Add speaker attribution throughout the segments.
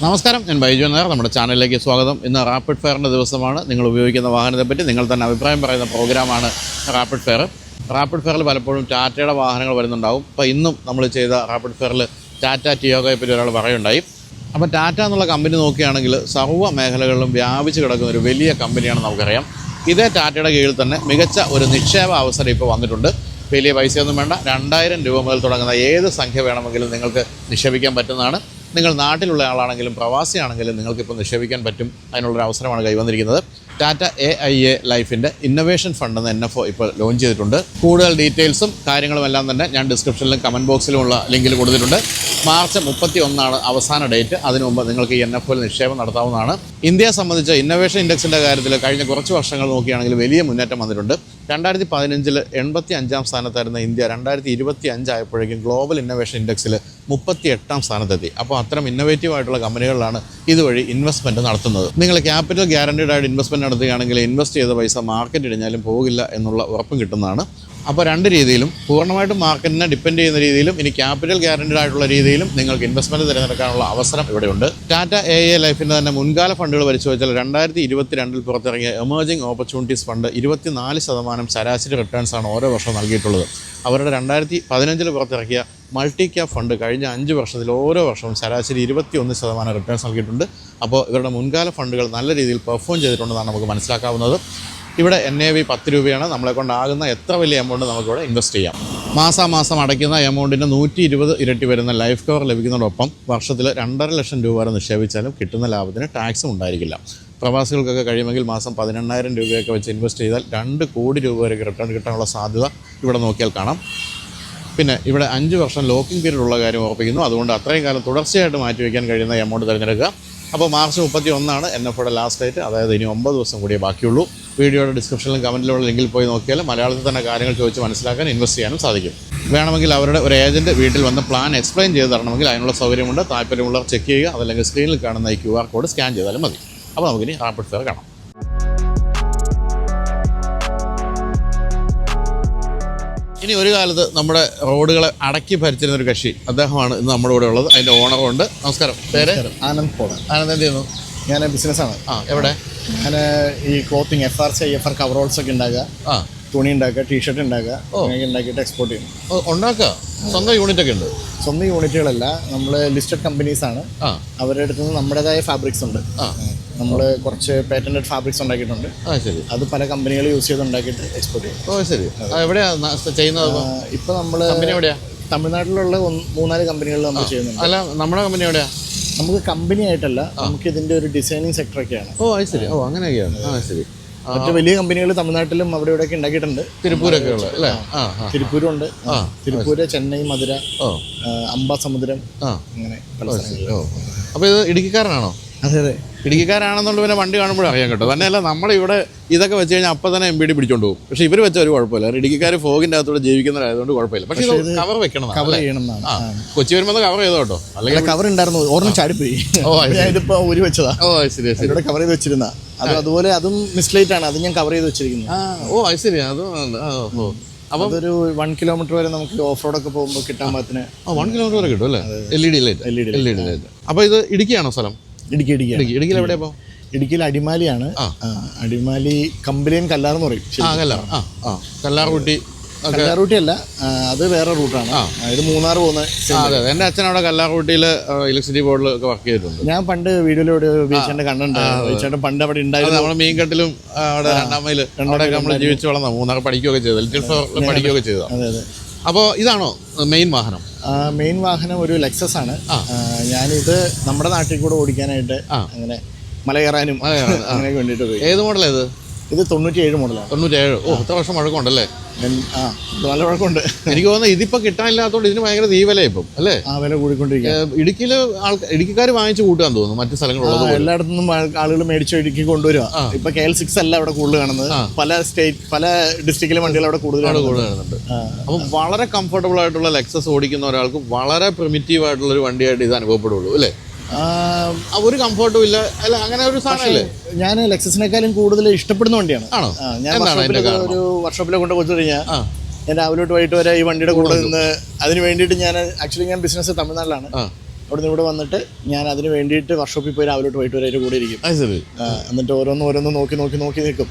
Speaker 1: നമസ്കാരം, ഞാൻ ബൈജു നായർ. നമ്മുടെ ചാനലിലേക്ക് സ്വാഗതം. ഇന്ന് റാപ്പിഡ് ഫെയറിൻ്റെ ദിവസമാണ്. നിങ്ങൾ ഉപയോഗിക്കുന്ന വാഹനത്തെപ്പറ്റി നിങ്ങൾ തന്നെ അഭിപ്രായം പറയുന്ന പ്രോഗ്രാമാണ് റാപ്പിഡ് ഫെയർ. റാപ്പിഡ് ഫെയറിൽ പലപ്പോഴും ടാറ്റയുടെ വാഹനങ്ങൾ വരുന്നുണ്ടാവും. അപ്പോൾ ഇന്നും നമ്മൾ ചെയ്ത റാപ്പിഡ് ഫെയറിൽ ടാറ്റ ടിയോഗയെ പറ്റി ഒരാൾ പറയുണ്ടായി. അപ്പോൾ ടാറ്റ എന്നുള്ള കമ്പനി നോക്കുകയാണെങ്കിൽ സർവ്വ മേഖലകളിലും വ്യാപിച്ച് കിടക്കുന്ന ഒരു വലിയ കമ്പനിയാണ് നമുക്കറിയാം. ഇതേ ടാറ്റയുടെ കീഴിൽ തന്നെ മികച്ച ഒരു നിക്ഷേപ അവസരം ഇപ്പോൾ വന്നിട്ടുണ്ട്. വലിയ പൈസയൊന്നും വേണ്ട, 2000 രൂപ മുതൽ തുടങ്ങുന്ന ഏത് സംഖ്യ വേണമെങ്കിലും നിങ്ങൾക്ക് നിക്ഷേപിക്കാൻ പറ്റുന്നതാണ്. നിങ്ങൾ നാട്ടിലുള്ള ആളാണെങ്കിലും പ്രവാസിയാണെങ്കിലും നിങ്ങൾക്കിപ്പോൾ നിക്ഷേപിക്കാൻ പറ്റും. അതിനുള്ളൊരു അവസരമാണ് കൈവന്നിരിക്കുന്നത്. ടാറ്റ AIA ലൈഫിൻ്റെ ഇന്നൊവേഷൻ ഫണ്ട് എന്ന NFO ഇപ്പോൾ ലോഞ്ച് ചെയ്തിട്ടുണ്ട്. കൂടുതൽ ഡീറ്റെയിൽസും കാര്യങ്ങളും എല്ലാം തന്നെ ഞാൻ ഡിസ്ക്രിപ്ഷനിലും കമൻറ്റ് ബോക്സിലുമുള്ള ലിങ്കിൽ കൊടുത്തിട്ടുണ്ട്. മാർച്ച് 31 അവസാന ഡേറ്റ്. അതിനു മുമ്പ് നിങ്ങൾക്ക് ഈ NFOയിൽ നിക്ഷേപം നടത്താവുന്നതാണ്. ഇന്ത്യയെ സംബന്ധിച്ച് ഇന്നൊവേഷൻ ഇൻഡെക്സിൻ്റെ കാര്യത്തിൽ കഴിഞ്ഞ കുറച്ച് വർഷങ്ങൾ നോക്കുകയാണെങ്കിൽ വലിയ മുന്നേറ്റം വന്നിട്ടുണ്ട്. 2015 85 സ്ഥാനത്തായിരുന്ന ഇന്ത്യ 2025 ആയപ്പോഴേക്കും ഗ്ലോബൽ ഇന്നൊവേഷൻ ഇൻഡെക്സിൽ 38 സ്ഥാനത്തെത്തി. അപ്പോൾ അത്തരം ഇന്നൊവേറ്റീവ് ആയിട്ടുള്ള കമ്പനികളിലാണ് ഇതുവഴി ഇൻവെസ്റ്റ്മെൻറ്റ് നടത്തുന്നത്. നിങ്ങൾ ക്യാപിറ്റൽ ഗ്യാരണ്ടീഡ് ആയിട്ട് ഇൻവെസ്റ്റ്മെൻറ്റ് നടത്തുകയാണെങ്കിൽ ഇൻവെസ്റ്റ് ചെയ്ത പൈസ മാർക്കറ്റ് ഇടിഞ്ഞാലും പോകില്ല എന്നുള്ള ഉറപ്പും കിട്ടുന്നതാണ്. അപ്പോൾ രണ്ട് രീതിയിലും, പൂർണ്ണമായിട്ടും മാർക്കറ്റിനെ ഡിപ്പെൻഡ് ചെയ്യുന്ന രീതിയിലും ഇനി ക്യാപിറ്റൽ ഗ്യാരണ്ടീഡ് ആയിട്ടുള്ള രീതിയിലും നിങ്ങൾക്ക് ഇൻവെസ്റ്റ്മെൻറ്റ് തിരഞ്ഞെടുക്കാനുള്ള അവസരം ഇവിടെയുണ്ട്. ടാറ്റ AIA ലൈഫിൻ്റെ തന്നെ മുൻകാല ഫണ്ടുകൾ പരിശോധിച്ചാൽ 2022 പുറത്തിറങ്ങിയ എമേർജിംഗ് ഓപ്പർച്യൂണിറ്റീസ് ഫണ്ട് 24% ശരാശരി റിട്ടേൺസാണ് ഓരോ വർഷവും നൽകിയിട്ടുള്ളത്. അവരുടെ 2015 പുറത്തിറക്കിയ മൾട്ടി ക്യാപ് ഫണ്ട് കഴിഞ്ഞ 5 വർഷത്തിൽ ഓരോ വർഷവും ശരാശരി 21% റിട്ടേൺസ് നൽകിയിട്ടുണ്ട്. അപ്പോൾ ഇവരുടെ മുൻകാല ഫണ്ടുകൾ നല്ല രീതിയിൽ പെർഫോം ചെയ്തിട്ടുണ്ടെന്നാണ് നമുക്ക് മനസ്സിലാക്കാവുന്നത്. ഇവിടെ NAV 10 രൂപയാണ്. നമ്മളെ കൊണ്ടാകുന്ന എത്ര വലിയ എമൗണ്ട് നമുക്കിവിടെ ഇൻവെസ്റ്റ് ചെയ്യാം. മാസാമാസം അടയ്ക്കുന്ന എമൗണ്ടിന് 120 ഇരട്ടി വരുന്ന ലൈഫ് കവർ ലഭിക്കുന്നതോടൊപ്പം വർഷത്തിൽ 2.5 ലക്ഷം രൂപ വരെ നിക്ഷേപിച്ചാലും കിട്ടുന്ന ലാഭത്തിന് ടാക്സും ഉണ്ടായിരിക്കില്ല. പ്രവാസികൾക്കൊക്കെ കഴിയുമെങ്കിൽ മാസം 18,000 രൂപയൊക്കെ വെച്ച് ഇൻവെസ്റ്റ് ചെയ്താൽ 2 കോടി രൂപ വരെ റിട്ടേൺ കിട്ടാനുള്ള സാധ്യത ഇവിടെ നോക്കിയാൽ കാണാം. പിന്നെ ഇവിടെ 5 വർഷം ലോക്കിംഗ് പീരീഡ് ഉള്ള കാര്യം ഓർപ്പിക്കുന്നു. അതുകൊണ്ട് അത്രയും കാലം തുടർച്ചയായിട്ട് മാറ്റിവെക്കാൻ കഴിയുന്ന എമൗണ്ട് തിരഞ്ഞെടുക്കുക. അപ്പോൾ മാർച്ച് 31 NFOയുടെ ലാസ്റ്റ് ഡേറ്റ്. അതായത് ഇനി 9 ദിവസം കൂടിയേ ബാക്കിയുള്ളൂ. വീഡിയോയുടെ ഡിസ്ക്രിപ്ഷനിലും കമൻറ്റിലുള്ള ലിങ്കിൽ പോയി നോക്കിയാൽ മലയാളത്തിൽ തന്നെ കാര്യങ്ങൾ ചോദിച്ച് മനസ്സിലാക്കാൻ ഇൻവെസ്റ്റ് ചെയ്യാനും സാധിക്കും. വേണമെങ്കിൽ അവരുടെ ഒരു ഏജൻറ്റ് വീട്ടിൽ വന്ന് പ്ലാൻ എക്സ്പ്ലെയിൻ ചെയ്ത് തരണമെങ്കിൽ അതിനുള്ള സൗകര്യമുണ്ട്. താല്പര്യമുള്ളവർ ചെക്ക് ചെയ്യുക. അതല്ലെങ്കിൽ സ്ക്രീനിൽ കാണുന്ന ഈ QR കോഡ് സ്കാൻ ചെയ്താലും മതി. അപ്പോൾ നമുക്കിനി റാപ്പിഡ് ഫെയർ കാണാം. ഇനി ഒരു കാലത്ത് നമ്മുടെ റോഡുകളെ അടക്കി ഭരിച്ചിരുന്നൊരു കക്ഷി അദ്ദേഹമാണ് ഇന്ന് നമ്മുടെ കൂടെ ഉള്ളത്. അതിൻ്റെ ഓണറുണ്ട്. നമസ്കാരം. പേര്?
Speaker 2: ആനന്ദ് പോൾ.
Speaker 1: ആനന്ദ് എന്ത് ചെയ്യുന്നു?
Speaker 2: ഞാൻ ബിസിനസ്സാണ്.
Speaker 1: എവിടെ?
Speaker 2: ഞാൻ ഈ ക്ലോത്തിങ് FR കവറോൾസ് ഒക്കെ ഉണ്ടാക്കുക, തുണി ഉണ്ടാക്കുക, ടീഷർട്ട് ഉണ്ടാക്കുക, ഉണ്ടാക്കിയിട്ട് എക്സ്പോർട്ട് ചെയ്യും.
Speaker 1: ഉണ്ടാക്കുക? സ്വന്തം യൂണിറ്റ് ഒക്കെ ഉണ്ട്?
Speaker 2: സ്വന്തം യൂണിറ്റുകളല്ല, നമ്മൾ ലിസ്റ്റഡ് കമ്പനീസാണ്. അവരുടെ അടുത്ത് നിന്ന് നമ്മുടേതായ ഫാബ്രിക്സ് ഉണ്ട്. നമ്മൾ കുറച്ച് പേറ്റന്റഡ് ഫാബ്രിക്സ് ഉണ്ടാക്കിയിട്ടുണ്ട്.
Speaker 1: ശരി.
Speaker 2: അത് പല കമ്പനികൾ യൂസ് ചെയ്ത് ഉണ്ടാക്കിയിട്ട് എക്സ്പോർട്ട് ചെയ്യും.
Speaker 1: ശരി. എവിടെയാണ് ചെയ്യുന്നത്?
Speaker 2: ഇപ്പോൾ നമ്മൾ തമിഴ്നാട്ടിലുള്ള 3-4 കമ്പനികളിൽ നമ്മൾ ചെയ്യുന്നുണ്ട്.
Speaker 1: അല്ല, നമ്മുടെ കമ്പനി എവിടെയാ?
Speaker 2: നമുക്ക് കമ്പനി ആയിട്ടല്ല, നമുക്ക് ഇതിൻ്റെ ഒരു ഡിസൈനിങ് സെക്ടറൊക്കെയാണ്.
Speaker 1: ശരി. അങ്ങനെയൊക്കെയാണ്. ശരി.
Speaker 2: മറ്റു വലിയ കമ്പനികൾ തമിഴ്നാട്ടിലും അവിടെ ഇവിടെയൊക്കെ ഉണ്ടാക്കിയിട്ടുണ്ട്.
Speaker 1: തിരുപ്പൂരൊക്കെ ഉള്ള അല്ലേ?
Speaker 2: തിരുപ്പൂരുണ്ട്. തിരുപ്പൂര്, ചെന്നൈ, മധുര, അംബാസമുദ്രം, അങ്ങനെ പല സ്ഥലങ്ങളും.
Speaker 1: അപ്പോൾ ഇത് ഇടുക്കിക്കാരനാണോ?
Speaker 2: അതെ അതെ,
Speaker 1: ഇടുക്കിക്കാരാണെന്നുള്ള പിന്നെ വണ്ടി കാണുമ്പോഴും അറിയാൻ കേട്ടോ. തന്നെയല്ല, നമ്മളിവിടെ ഇതൊക്കെ വെച്ച് കഴിഞ്ഞാൽ അപ്പം തന്നെ MBD പിടിച്ചോണ്ട് പോകും. പക്ഷേ ഇവർ വെച്ച ഒരു കുഴപ്പമില്ല. ഇടുക്കിക്കാർ ഫോഗിൻ്റെ അകത്തൂടെ ജീവിക്കുന്നവരായതുകൊണ്ട് കുഴപ്പമില്ല. പക്ഷേ ഇത് കവർ വെക്കണം,
Speaker 2: കവർ ചെയ്യണം.
Speaker 1: കൊച്ചി വരുമ്പോൾ കവർ ചെയ്തോ കേട്ടോ. അല്ലെങ്കിൽ
Speaker 2: കവർ ഉണ്ടായിരുന്നു, ഓർമ്മ ചാടിപ്പോയി. ഇതിപ്പോ ഊരി വെച്ചതാ.
Speaker 1: ശരി.
Speaker 2: ഇവിടെ കവർ ചെയ്ത് വെച്ചിരുന്ന അതുപോലെ അതും മിസ്ലൈറ്റ് ആണ്. അത് ഞാൻ കവർ ചെയ്ത് വെച്ചിരിക്കുന്നത്.
Speaker 1: ശരി. അപ്പോൾ
Speaker 2: അതൊരു 1 കിലോമീറ്റർ വരെ നമുക്ക് ഓഫ് റോഡൊക്കെ പോകുമ്പോൾ കിട്ടാൻ പാകത്തിന്.
Speaker 1: 1 കിലോമീറ്റർ വരെ കിട്ടും അല്ലേ? LED light. അപ്പോൾ ഇത് ഇടുക്കിയാണോ സ്ഥലം? ഇടുക്കിയിൽ എവിടെയാ? ഇപ്പോൾ
Speaker 2: ഇടുക്കിയിൽ അടിമാലിയാണ്. അടിമാലി കമ്പലിയൻ കല്ലാറെന്ന് പറയും. കല്ലാർകുട്ടി അല്ല, അത് വേറെ റൂട്ടാണ്. ഇത് മൂന്നാർ പോകുന്ന.
Speaker 1: അതെ, എൻ്റെ അച്ഛൻ അവിടെ കല്ലാർകുട്ടിയിൽ ഇലക്ട്രിസിറ്റി ബോർഡിൽ ഒക്കെ വർക്ക് ചെയ്തിട്ടുണ്ട്.
Speaker 2: ഞാൻ പണ്ട് വീഡിയോയിലൂടെ വീച്ചേട്ടൻ കണ്ടിട്ടുണ്ട്. വീച്ചേട്ടൻ പണ്ട് അവിടെ ഉണ്ടായിരുന്നു.
Speaker 1: നമ്മുടെ മീൻകെട്ടിലും അവിടെ 2-ാം മൈൽ അവിടെ നമ്മൾ ജീവിച്ചു വളർന്ന. മൂന്നാർ പഠിക്കുകയൊക്കെ ചെയ്തു, ലിറ്റിൽ ഫ്ലവറിൽ പഠിക്കുകയൊക്കെ ചെയ്തു.
Speaker 2: അതെ അതെ.
Speaker 1: അപ്പോൾ ഇതാണോ മെയിൻ വാഹനം?
Speaker 2: മെയിൻ വാഹനം ഒരു ലെക്സസ് ആണ്. ഞാനിത് നമ്മുടെ നാട്ടിൽ കൂടെ ഓടിക്കാനായിട്ട് അങ്ങനെ മല കയറാനും അങ്ങനെയൊക്കെ വേണ്ടിയിട്ട് പോയി.
Speaker 1: ഏത് മോഡലാണ് ഇത്?
Speaker 2: ഇത് 97 മോഡലാണ്.
Speaker 1: 97. എത്ര വർഷം മഴക്കമുണ്ടല്ലേ?
Speaker 2: നല്ല വഴക്കമുണ്ട്.
Speaker 1: എനിക്ക് തോന്നുന്നത് ഇതിപ്പോൾ കിട്ടാനില്ലാത്തതുകൊണ്ട് ഇതിന് ഭയങ്കര തീവല ഇപ്പം അല്ലേ?
Speaker 2: വില കൂടിക്കൊണ്ടിരിക്കുക.
Speaker 1: ഇടുക്കിയിൽ ഇടുക്കിക്കാർ വാങ്ങിച്ച് കൂട്ടാൻ തോന്നുന്നു മറ്റു സ്ഥലങ്ങളുള്ളത്.
Speaker 2: എല്ലായിടത്തും ആളുകൾ മേടിച്ച് ഇടുക്കി കൊണ്ടുവരിക. ഇപ്പൊ KL6 അല്ല അവിടെ കൂടുതൽ കാണുന്നത്. പല ഡിസ്ട്രിക്റ്റിലെ വണ്ടികൾ അവിടെ കൂടുതൽ
Speaker 1: കാണുന്നുണ്ട്. അപ്പം വളരെ കംഫർട്ടബിൾ ആയിട്ടുള്ള ലെക്സസ് ഓടിക്കുന്ന ഒരാൾക്ക് വളരെ പ്രിമിറ്റീവ് ആയിട്ടുള്ള ഒരു വണ്ടിയായിട്ട് ഇത് അനുഭവപ്പെടുള്ളൂ അല്ലേ? ഒരു കംഫർട്ടും ഇല്ല അല്ല, അങ്ങനെ ഒരു സാധനമല്ലേ?
Speaker 2: ഞാൻ ലെക്സസിനേക്കാളും കൂടുതൽ ഇഷ്ടപ്പെടുന്ന വണ്ടിയാണ്.
Speaker 1: ആണോ?
Speaker 2: ഞാൻ ഒരു വർക്ക്ഷോപ്പിലെ കൊണ്ട് കൊടുത്തു കഴിഞ്ഞാൽ ഞാൻ രാവിലെ തൊട്ട് വൈകിട്ട് വരെ ഈ വണ്ടിയുടെ കൂടെ നിന്ന് അതിന് വേണ്ടിയിട്ട് ഞാൻ ബിസിനസ് തമിഴ്നാട്ടിലാണ്. അവിടെ നിന്ന് ഇവിടെ വന്നിട്ട് ഞാൻ അതിന് വേണ്ടിയിട്ട് വർക്ക്ഷോപ്പിൽ പോയി രാവിലെ തൊട്ട് വൈകിട്ട് വരെ അതിൻ്റെ കൂടെ ഇരിക്കും.
Speaker 1: അത് ശരി.
Speaker 2: എന്നിട്ട് ഓരോന്ന് നോക്കി നിൽക്കും.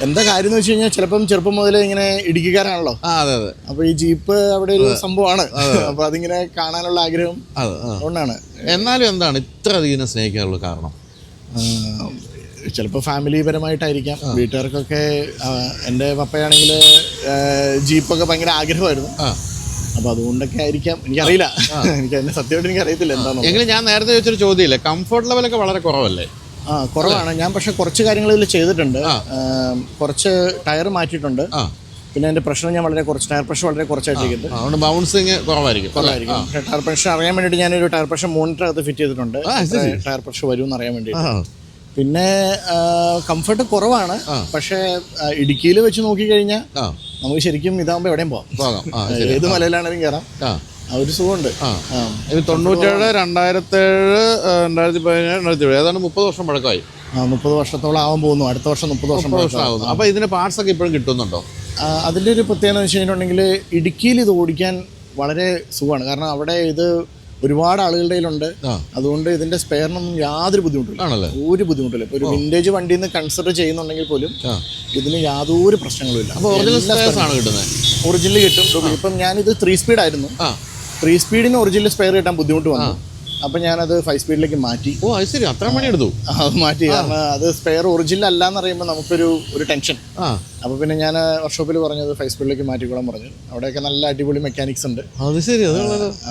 Speaker 2: എന്താ കാര്യം എന്ന് വെച്ച് കഴിഞ്ഞാൽ ചിലപ്പം ചെറുപ്പം മുതലേ ഇങ്ങനെ ഇടുക്കിക്കാരാണല്ലോ.
Speaker 1: അതെ അതെ.
Speaker 2: അപ്പോൾ ഈ ജീപ്പ് അവിടെ ഒരു സംഭവമാണ്. അപ്പോൾ അതിങ്ങനെ കാണാനുള്ള ആഗ്രഹം അതുകൊണ്ടാണ്.
Speaker 1: എന്നാലും എന്താണ് ഇത്ര അധികം സ്നേഹിക്കാനുള്ള കാരണം?
Speaker 2: ചിലപ്പോൾ ഫാമിലി പരമായിട്ടായിരിക്കാം. വീട്ടുകാർക്കൊക്കെ എൻ്റെ പപ്പയാണെങ്കിൽ ജീപ്പൊക്കെ ഭയങ്കര ആഗ്രഹമായിരുന്നു. അപ്പോൾ അതുകൊണ്ടൊക്കെ ആയിരിക്കാം, എനിക്കറിയില്ല. എനിക്ക് അതിൻ്റെ സത്യമായിട്ട് എനിക്കറിയത്തില്ല എന്താണെന്ന്.
Speaker 1: എങ്കിലും ഞാൻ നേരത്തെ ചോദിച്ചൊരു ചോദ്യമില്ലേ, കംഫർട്ട് ലെവലൊക്കെ വളരെ കുറവല്ലേ?
Speaker 2: കുറവാണ്. ഞാൻ പക്ഷെ കുറച്ച് കാര്യങ്ങൾ ഇതിൽ ചെയ്തിട്ടുണ്ട്. കുറച്ച് ടയർ മാറ്റിയിട്ടുണ്ട്. പിന്നെ അതിൻ്റെ പ്രഷർ ഞാൻ ടയർ പ്രഷർ വളരെ കുറച്ചായിട്ടുണ്ട്.
Speaker 1: അതുകൊണ്ട് ബൗൺസിങ് കുറവായിരിക്കും.
Speaker 2: പക്ഷേ ടയർ പ്രഷർ അറിയാൻ വേണ്ടിയിട്ട് ഞാനൊരു ടയർ പ്രഷർ മോണിറ്റർ അകത്ത് ഫിറ്റ് ചെയ്തിട്ടുണ്ട്. ടയർ പ്രഷർ വരുമെന്ന് അറിയാൻ വേണ്ടിയിട്ട്. പിന്നെ കംഫർട്ട് കുറവാണ്. പക്ഷേ ഇടുക്കിയിൽ വെച്ച് നോക്കിക്കഴിഞ്ഞാൽ നമുക്ക് ശരിക്കും ഇതാകുമ്പോൾ എവിടെയും പോകാം. ഏത് മലയിലാണെങ്കിലും കയറാം. ഒരു സുഖമുണ്ട്.
Speaker 1: 97, 2007, 2017, 2017 ഏതാണ്ട് 30 വർഷം പഴക്കമായി.
Speaker 2: 30 വർഷത്തോളം ആവാൻ പോകുന്നു. അടുത്ത വർഷം 30 വർഷം
Speaker 1: ആകുന്നു. അപ്പോൾ ഇതിന് പാർട്സ് ഒക്കെ ഇപ്പോഴും കിട്ടുന്നുണ്ടോ?
Speaker 2: അതിൻ്റെ ഒരു പ്രത്യേകത എന്ന് വെച്ച് കഴിഞ്ഞിട്ടുണ്ടെങ്കിൽ ഇടുക്കിയിൽ ഇത് ഓടിക്കാൻ വളരെ സുഖമാണ്. കാരണം അവിടെ ഇത് ഒരുപാട് ആളുകളുടെ കയ്യിലുണ്ട്. അതുകൊണ്ട് ഇതിന്റെ സ്പെയറിനൊന്നും യാതൊരു ബുദ്ധിമുട്ടില്ല. ഒരു ബുദ്ധിമുട്ടില്ല. ഇപ്പോൾ ഒരു വിന്റേജ് വണ്ടിയിൽ നിന്ന് കൺസിഡർ ചെയ്യുന്നുണ്ടെങ്കിൽ പോലും ഇതിന് യാതൊരു പ്രശ്നങ്ങളും ഇല്ല. ഒറിജിനൽ കിട്ടും. ഇപ്പം ഞാനിത് 3 സ്പീഡ് ആയിരുന്നു. 3 സ്പീഡിന് ഒറിജിനൽ സ്പെയർ കിട്ടാൻ ബുദ്ധിമുട്ട് വന്നു. അപ്പം ഞാനത് 5 സ്പീഡിലേക്ക് മാറ്റി.
Speaker 1: ശരി, അത്ര മണി എടുത്തു.
Speaker 2: അത് മാറ്റി. കാരണം അത് സ്പെയർ ഒറിജിനൽ അല്ല എന്ന് പറയുമ്പോൾ നമുക്കൊരു ടെൻഷൻ. അപ്പോൾ പിന്നെ ഞാൻ വർക്ക്ഷോപ്പിൽ പറഞ്ഞത് 5 സ്പീഡിലേക്ക് മാറ്റിക്കോളാൻ പറഞ്ഞു. അവിടെയൊക്കെ നല്ല അടിപൊളി മെക്കാനിക്സ് ഉണ്ട്.
Speaker 1: അത് ശരി.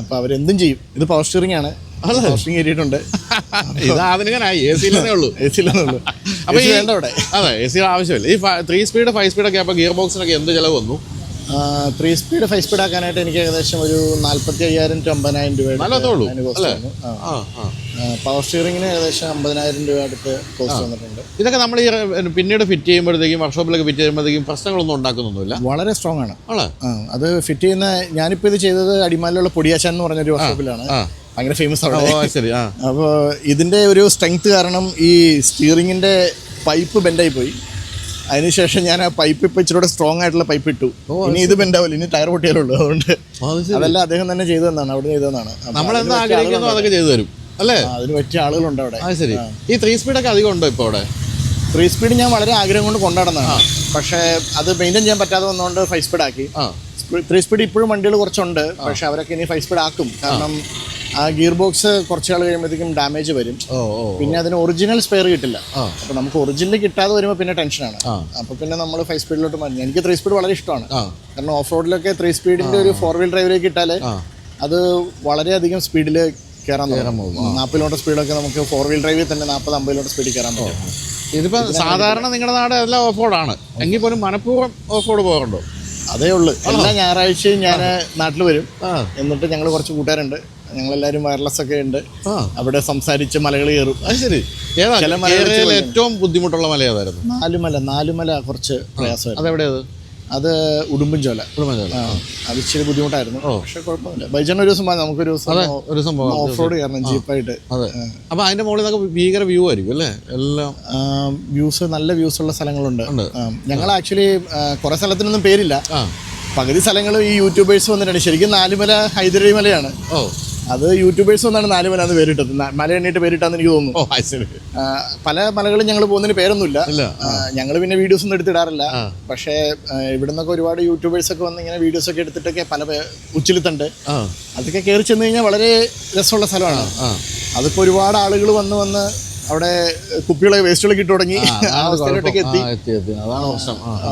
Speaker 2: അപ്പോൾ അവരെന്തും ചെയ്യും. ഇത് പവർ സ്റ്റിയറിംഗ് ആണ്. പവർ സ്റ്റിയറിംഗ് കയറ്റിയിട്ടുണ്ട്.
Speaker 1: അപ്പോൾ വേണ്ട അവിടെ. അതെ, എ സി ആവശ്യമില്ല. ഈ 3 സ്പീഡ് 5 സ്പീഡൊക്കെ അപ്പോൾ ഗിയർ ബോക്സിനൊക്കെ എന്ത് ചിലവ് വന്നു?
Speaker 2: 3 സ്പീഡ് 5 സ്പീഡ് ആക്കാനായിട്ട് എനിക്ക് ഏകദേശം ഒരു 45,000 to 50,000 രൂപ. പവർ സ്റ്റിയറിംഗിന് ഏകദേശം 50,000 രൂപ അടുത്ത് കോസ്റ്റ് വന്നിട്ടുണ്ട്.
Speaker 1: ഇതൊക്കെ നമ്മൾ ഈ പിന്നീട് ഫിറ്റ് ചെയ്യുമ്പോഴത്തേക്കും വർക്ക്ഷോപ്പിലൊക്കെ ഫിറ്റ് ചെയ്യുമ്പോഴത്തേക്കും പ്രശ്നങ്ങളൊന്നും ഉണ്ടാക്കുന്നൊന്നുമില്ല.
Speaker 2: വളരെ സ്ട്രോങ് ആണ്. അത് ഫിറ്റ് ചെയ്യുന്ന ഞാനിപ്പോൾ ഇത് ചെയ്തത് അടിമാലിലുള്ള പൊടിയാച്ചാൻ എന്ന് പറഞ്ഞൊരു വർക്ക്ഷോപ്പിലാണ്. ഭയങ്കര ഫേമസ് അവിടെ. അപ്പോൾ ഇതിൻ്റെ ഒരു സ്ട്രെങ്ത് കാരണം ഈ സ്റ്റിയറിങ്ങിൻ്റെ പൈപ്പ് ബെൻഡായി പോയി. അതിനുശേഷം ഞാൻ ആ പൈപ്പ് ഇപ്പം ഇച്ചിരി സ്ട്രോങ് ആയിട്ടുള്ള പൈപ്പ് ഇട്ടു. ഇനി ഇത് ബെൻഡാവില്ല, ഇനി ടയർ പൊട്ടിയാലുള്ളൂ. അതുകൊണ്ട് അതെല്ലാം അദ്ദേഹം തന്നെ ചെയ്തു തന്നാണ്, അവിടെ ചെയ്തു തന്നാണ്.
Speaker 1: അതൊക്കെ ചെയ്തു തരും അല്ലേ?
Speaker 2: അതിന് പറ്റിയ ആളുകളുണ്ട് അവിടെ.
Speaker 1: ശരി. ഈ 3 സ്പീഡൊക്കെ അധികം ഉണ്ടോ ഇപ്പോൾ അവിടെ?
Speaker 2: 3 സ്പീഡ് ഞാൻ വളരെ ആഗ്രഹം കൊണ്ട് കൊണ്ടുനടന്നതാണ്. പക്ഷേ അത് മെയിൻറ്റെയിൻ ചെയ്യാൻ പറ്റാതെ വന്നുകൊണ്ട് 5 സ്പീഡ് ആക്കി. 3 സ്പീഡ് ഇപ്പോഴും വണ്ടികൾ കുറച്ചുണ്ട്. പക്ഷേ അവരൊക്കെ ഇനി 5 സ്പീഡ് ആക്കും. കാരണം ആ ഗിയർ ബോക്സ് കുറച്ച് നാൾ കഴിയുമ്പോഴത്തേക്കും ഡാമേജ് വരും. പിന്നെ അതിന് ഒറിജിനൽ സ്പെയർ കിട്ടില്ല. അപ്പോൾ നമുക്ക് ഒറിജിനൽ കിട്ടാതെ വരുമ്പോൾ പിന്നെ ടെൻഷനാണ്. അപ്പോൾ പിന്നെ നമ്മൾ 5 സ്പീഡിലോട്ട് മാറി. എനിക്ക് 3 സ്പീഡ് വളരെ ഇഷ്ടമാണ്. കാരണം ഓഫ് റോഡിലൊക്കെ 3 സ്പീഡിൻ്റെ ഒരു 4 വീൽ ഡ്രൈവിലേക്ക് ഇട്ടാൽ അത് വളരെയധികം സ്പീഡിൽ കയറാൻ പോകും. 40 കിലോമീറ്റർ സ്പീഡൊക്കെ നമുക്ക് 4 വീൽ ഡ്രൈവിൽ തന്നെ 40-50 കിലോമീറ്റർ സ്പീഡിൽ കയറാൻ പറ്റും.
Speaker 1: ഇതിപ്പോൾ സാധാരണ നിങ്ങളുടെ നാട് എല്ലാം ഓഫ് റോഡാണ് എങ്കിൽ പോലും മനഃപൂർവ്വം ഓഫ് റോഡ് പോകാറുണ്ടോ?
Speaker 2: അതേ ഉള്ളൂ. എല്ലാ ഞായറാഴ്ചയും ഞാൻ നാട്ടിൽ വരും. എന്നിട്ട് ഞങ്ങൾ കുറച്ച് കൂട്ടുകാരുണ്ട്, ഞങ്ങളെല്ലാവരും വയർലെസ് ഒക്കെ ഉണ്ട്. അവിടെ സംസാരിച്ച് മലകൾ കയറും. അത് ശരി.
Speaker 1: ചില മലകളിൽ ഏറ്റവും ബുദ്ധിമുട്ടുള്ള മല ഏതായിരുന്നു?
Speaker 2: നാലുമല കുറച്ച് പ്രയാസമായിരുന്നു.
Speaker 1: അതെവിടെയത്?
Speaker 2: അത് ഉടുമ്പൻചോല. അത് ഇച്ചിരി ബുദ്ധിമുട്ടായിരുന്നു. പക്ഷെ കുഴപ്പമില്ല. ബൈജൺ ഒരു ദിവസം നമുക്കൊരു ഓഫ് റോഡ് കയറണം ജീപ്പായിട്ട്.
Speaker 1: അപ്പൊ അതിന്റെ മുകളിൽ ഭീകര വ്യൂ ആയിരിക്കും അല്ലേ? എല്ലാം
Speaker 2: വ്യൂസ്, നല്ല വ്യൂസ് ഉള്ള സ്ഥലങ്ങളുണ്ട്. ഞങ്ങൾ ആക്ച്വലി കുറെ സ്ഥലത്തിനൊന്നും പേരില്ല. പകുതി സ്ഥലങ്ങൾ ഈ യൂട്യൂബേഴ്സ് വന്നിട്ടുണ്ട്. ശരിക്കും നാലുമല ഹൈദരലി മലയാണ്. അത് യൂട്യൂബേഴ്സ് ഒന്നാണ് നാലുമല എന്ന് പേരിട്ടത്. മല എണ്ണിട്ട് പേരിട്ടാന്ന് എനിക്ക് തോന്നുന്നു. പല മലകളും ഞങ്ങൾ പോകുന്നതിന് പേരൊന്നുമില്ല. ഞങ്ങൾ പിന്നെ വീഡിയോസ് ഒന്നും എടുത്തിടാറില്ല. പക്ഷേ ഇവിടെ നിന്നൊക്കെ ഒരുപാട് യൂട്യൂബേഴ്സ് ഒക്കെ വന്ന് ഇങ്ങനെ വീഡിയോസ് ഒക്കെ എടുത്തിട്ടൊക്കെ പല ഉച്ചിലത്തുണ്ട്. അതൊക്കെ കയറി ചെന്ന് കഴിഞ്ഞാൽ വളരെ രസമുള്ള സ്ഥലമാണ്. അതിപ്പോൾ ഒരുപാട് ആളുകൾ വന്ന് അവിടെ കുപ്പികളെ വേസ്റ്റുകളൊക്കെ ഇട്ട് തുടങ്ങി ആ അവസ്ഥയിലോട്ടൊക്കെ എത്തി.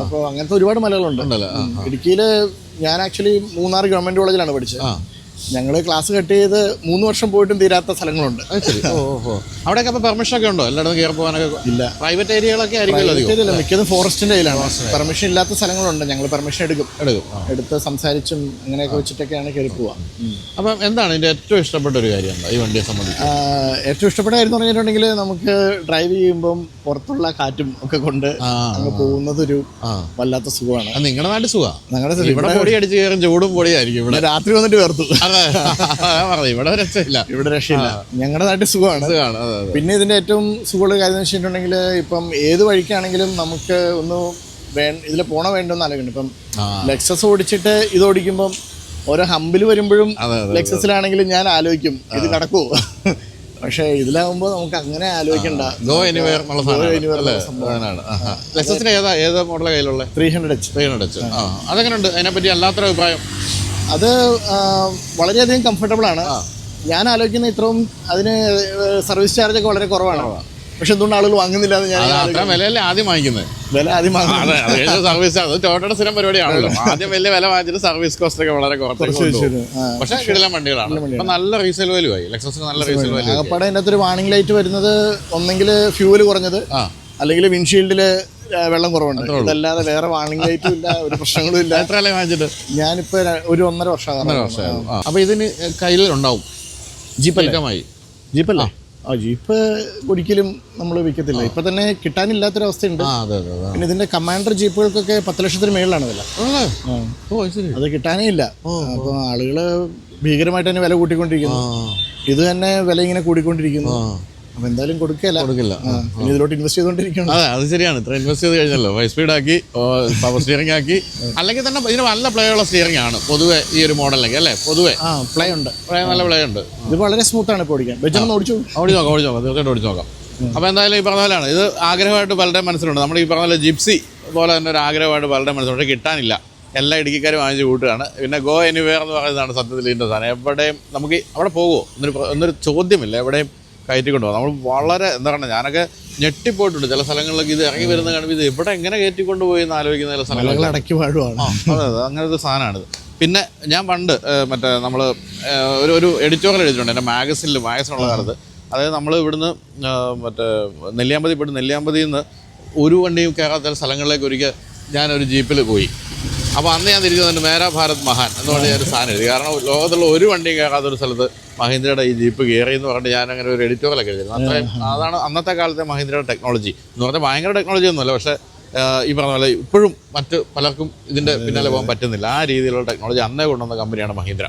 Speaker 2: അപ്പോൾ അങ്ങനത്തെ ഒരുപാട് മലകളുണ്ട് ഇടുക്കിയിൽ. ഞാൻ ആക്ച്വലി മൂന്നാർ ഗവൺമെൻറ് കോളേജിലാണ് പഠിച്ചത്. ഞങ്ങൾ ക്ലാസ് കട്ട് ചെയ്ത് 3 വർഷം പോയിട്ടും തീരാത്ത സ്ഥലങ്ങളുണ്ട്.
Speaker 1: അവിടെയൊക്കെ അപ്പോൾ പെർമിഷൻ ഒക്കെ ഉണ്ടോ? എല്ലായിടത്തും കയറി പോകാനൊക്കെ ഇല്ല. പ്രൈവറ്റ് ഏരിയകളൊക്കെ
Speaker 2: ആയിരിക്കും. മിക്കതും ഫോറസ്റ്റിൻ്റെ കയ്യിലാണ്. പെർമിഷൻ ഇല്ലാത്ത സ്ഥലങ്ങളുണ്ട്. ഞങ്ങൾ പെർമിഷൻ എടുത്ത് സംസാരിച്ചും അങ്ങനെയൊക്കെ വെച്ചിട്ടൊക്കെയാണ് കയറി പോവുക.
Speaker 1: അപ്പം എന്താണ് ഇതിൻ്റെ ഏറ്റവും ഇഷ്ടപ്പെട്ട ഒരു കാര്യം ഈ വണ്ടിയെ സംബന്ധിച്ച്?
Speaker 2: ഏറ്റവും ഇഷ്ടപ്പെട്ട കാര്യം എന്ന് പറഞ്ഞിട്ടുണ്ടെങ്കിൽ നമുക്ക് ഡ്രൈവ് ചെയ്യുമ്പം പുറത്തുള്ള കാറ്റും ഒക്കെ കൊണ്ട് അങ്ങ് പോകുന്നതൊരു വല്ലാത്ത സുഖമാണ്.
Speaker 1: നിങ്ങളുടെ നാട്ടിൽ സുഖമാണ്. ഞങ്ങളുടെ പൊടി അടിച്ച് കയറും ചൂടും പൊടിയായിരിക്കും. ഇവിടെ
Speaker 2: രാത്രി വന്നിട്ട് വേർത്തു.
Speaker 1: ഇവിടെ രക്ഷയില്ല.
Speaker 2: ഞങ്ങളുടെ നാട്ടിൽ സുഖമാണ്. പിന്നെ ഇതിന്റെ ഏറ്റവും സുഖമുള്ള കാര്യം എന്ന് വെച്ചിട്ടുണ്ടെങ്കിൽ ഇപ്പം ഏത് വഴിക്കാണെങ്കിലും നമുക്ക് ഒന്ന് ഇതിൽ പോണ വേണ്ടെന്ന് ആലോചിക്കണം. ഇപ്പം ലെക്സസ് ഓടിച്ചിട്ട് ഇത് ഓടിക്കുമ്പം ഓരോ ഹമ്പിൽ വരുമ്പോഴും
Speaker 1: അതെ,
Speaker 2: ലെക്സസിലാണെങ്കിലും ഞാൻ ആലോചിക്കും ഇത് കടക്കുമോ. പക്ഷെ ഇതിലാവുമ്പോൾ നമുക്ക് അങ്ങനെ ആലോചിക്കണ്ട.
Speaker 1: ഗോ എനിവേർ എന്നുള്ള സാധനമാണ്. ലെക്സസിന് ഏത് മോഡലാണ് കയ്യിലുള്ള? 300H. അതെങ്ങനെയുണ്ട്? അതിനെപ്പറ്റി അല്ലാത്തൊരു അഭിപ്രായം?
Speaker 2: അത് വളരെയധികം കംഫർട്ടബിൾ ആണ്. ഞാൻ ആലോചിക്കുന്ന ഇത്രയും അതിന് സർവീസ് ചാർജ് ഒക്കെ വളരെ കുറവാണ്. പക്ഷെ എന്തുകൊണ്ട് ആളുകൾ വാങ്ങുന്നില്ല എന്ന് ഞാൻ
Speaker 1: അത്ര വിലയല്ലേ ആദ്യം വാങ്ങിക്കുന്നത്?
Speaker 2: വില ആദ്യം വാങ്ങുന്നത്
Speaker 1: സർവീസ് ചാർജ് ടോട്ടയുടെ സ്ഥിരം പരിപാടിയാണല്ലോ. ആദ്യം വലിയ വില വാങ്ങിച്ചിട്ട് സർവീസ് കോസ്റ്റ് ഒക്കെ വളരെ കുറച്ച്. പക്ഷേ കിടിലൻ വണ്ടികളാണ്. ഇപ്പൊ നല്ല റീസെയിൽ വാല്യൂ ആയി ലെക്സസിന്. നല്ല റീസെയിൽ വാല്യൂ.
Speaker 2: അകപ്പാടെ അതിനകത്ത് ഒരു വാർണിംഗ് ലൈറ്റ് വരുന്നത് ഒന്നെങ്കിൽ ഫ്യൂവൽ കുറഞ്ഞത്, അല്ലെങ്കിൽ വിൻഷീൽഡിൽ വെള്ളം കുറവുണ്ട്. ഇതല്ലാതെ വേറെ വാർണിംഗ് ലൈറ്റും ഇല്ല, ഒരു പ്രശ്നങ്ങളും ഇല്ല.
Speaker 1: എത്ര അല്ലേ വാങ്ങിച്ചിട്ട്?
Speaker 2: ഞാനിപ്പോ ഒരു 1.5 വർഷം.
Speaker 1: അപ്പൊ ഇതിന് കയ്യിൽ ഉണ്ടാവും
Speaker 2: ജീപ്പല്ലേ? ജീപ്പ് ഒരിക്കലും നമ്മൾ വിൽക്കത്തില്ല. ഇപ്പൊ തന്നെ കിട്ടാനില്ലാത്തൊരവസ്ഥയുണ്ട്. പിന്നെ ഇതിന്റെ കമാൻഡർ ജീപ്പുകൾക്കൊക്കെ 10 ലക്ഷത്തിന് മേളിലാണ് വില. അത് കിട്ടാനേ ഇല്ല. അപ്പൊ ആളുകള് ഭീകരമായിട്ട് തന്നെ വില കൂട്ടിക്കൊണ്ടിരിക്കുന്നു. ഇത് തന്നെ വില ഇങ്ങനെ കൂടിക്കൊണ്ടിരിക്കുന്നു. അപ്പൊ എന്തായാലും കൊടുക്കില്ല. ഇതിലോട്ട് ഇൻവെസ്റ്റ് ചെയ്തോണ്ടിരിക്കണം.
Speaker 1: അതെ, അത് ശരിയാണ്. ഇത്ര ഇൻവെസ്റ്റ് ചെയ്ത് കഴിഞ്ഞല്ലോ. 5 സ്പീഡ് ആക്കി, പവർ സ്റ്റിയറിംഗ് ആക്കി. അല്ലെങ്കിൽ തന്നെ ഇതിന് നല്ല പ്ലേ ഉള്ള സ്റ്റിയറിംഗ് ആണ് പൊതുവെ ഈ ഒരു മോഡലിലേക്ക് അല്ലേ? പൊതുവെ
Speaker 2: പ്ലേ ഉണ്ട്,
Speaker 1: നല്ല പ്ലേ ഉണ്ട്.
Speaker 2: ഇത് വളരെ സ്മൂത്ത് ആണ്. ഇപ്പോൾ ഓടിക്കാൻ ഓടിച്ചു
Speaker 1: നോക്കാം, തീർച്ചയായിട്ടും ഓടിച്ചു നോക്കാം. അപ്പോൾ എന്തായാലും ഈ പറഞ്ഞ പോലെയാണ് ഇത്. ആഗ്രഹമായിട്ട് പലരുടെയും മനസ്സിലുണ്ട്. നമ്മൾ ഈ പറഞ്ഞ പോലെ ജിപ്സി പോലെ തന്നെ ഒരു ആഗ്രഹമായിട്ട് പലരുടെയും മനസ്സിലുണ്ട്. കിട്ടാനില്ല. എല്ലാ ഇടുക്കിക്കാരും വാങ്ങിച്ച് കൂട്ടുകയാണ്. പിന്നെ ഗോ എനിവേർ എന്ന് പറയുന്നതാണ് സത്യത്തിൽ ഇതിൻ്റെ സാധനം. എവിടെയും നമുക്ക് അവിടെ പോകുമോ എന്നൊരു ചോദ്യമില്ല. എവിടെയും കയറ്റിക്കൊണ്ട് പോകാം. നമ്മൾ വളരെ എന്താ പറയുക, ഞാനൊക്കെ ഞെട്ടിപ്പോയിട്ടുണ്ട് ചില സ്ഥലങ്ങളിലൊക്കെ. ഇത് ഇറങ്ങി വരുന്ന കാണുമ്പോൾ ഇത് എവിടെ എങ്ങനെ കയറ്റിക്കൊണ്ട് പോയി എന്ന് ആലോചിക്കുന്ന ചില സ്ഥലങ്ങൾ
Speaker 2: അടക്കി പാടുവാണ്.
Speaker 1: അതെ, അങ്ങനത്തെ സാധനമാണിത്. പിന്നെ ഞാൻ പണ്ട് മറ്റേ നമ്മൾ ഒരു എഡിറ്റോറിയൽ എഴുതിയിട്ടുണ്ട് എൻ്റെ മാഗസിനുള്ള കാലത്ത്. അതായത് നമ്മൾ ഇവിടുന്ന് മറ്റേ നെല്ലിയാമ്പതിയിൽ നിന്ന് ഒരു വണ്ടിയും കയറാത്ത ചില സ്ഥലങ്ങളിലേക്ക് ഒരിക്കൽ ഞാനൊരു ജീപ്പിൽ പോയി. അപ്പോൾ അന്ന് ഞാൻ തിരിച്ചു വന്നിട്ട് മേരാ ഭാരത് മഹാൻ എന്ന് പറഞ്ഞ ഒരു സാധനം എഴുതി. കാരണം ലോകത്തുള്ള ഒരു വണ്ടിയും കയറാത്തൊരു സ്ഥലത്ത് മഹീന്ദ്രയുടെ ഈ ജീപ്പ് കയറി എന്ന് പറഞ്ഞിട്ട് ഞാൻ അങ്ങനെ ഒരു എഡിറ്റോറിയലൊക്കെ എഴുതിയിരുന്നു. അത്രയും അതാണ് അന്നത്തെ കാലത്തെ മഹീന്ദ്രയുടെ ടെക്നോളജി എന്ന് പറഞ്ഞാൽ. ഭയങ്കര ടെക്നോളജി ഒന്നുമല്ല, പക്ഷേ ഈ പറഞ്ഞ പോലെ ഇപ്പോഴും മറ്റ് പലർക്കും ഇതിൻ്റെ പിന്നാലെ പോകാൻ പറ്റുന്നില്ല. ആ രീതിയിലുള്ള ടെക്നോളജി അന്നേ കൊണ്ടുവന്ന കമ്പനിയാണ് മഹീന്ദ്ര.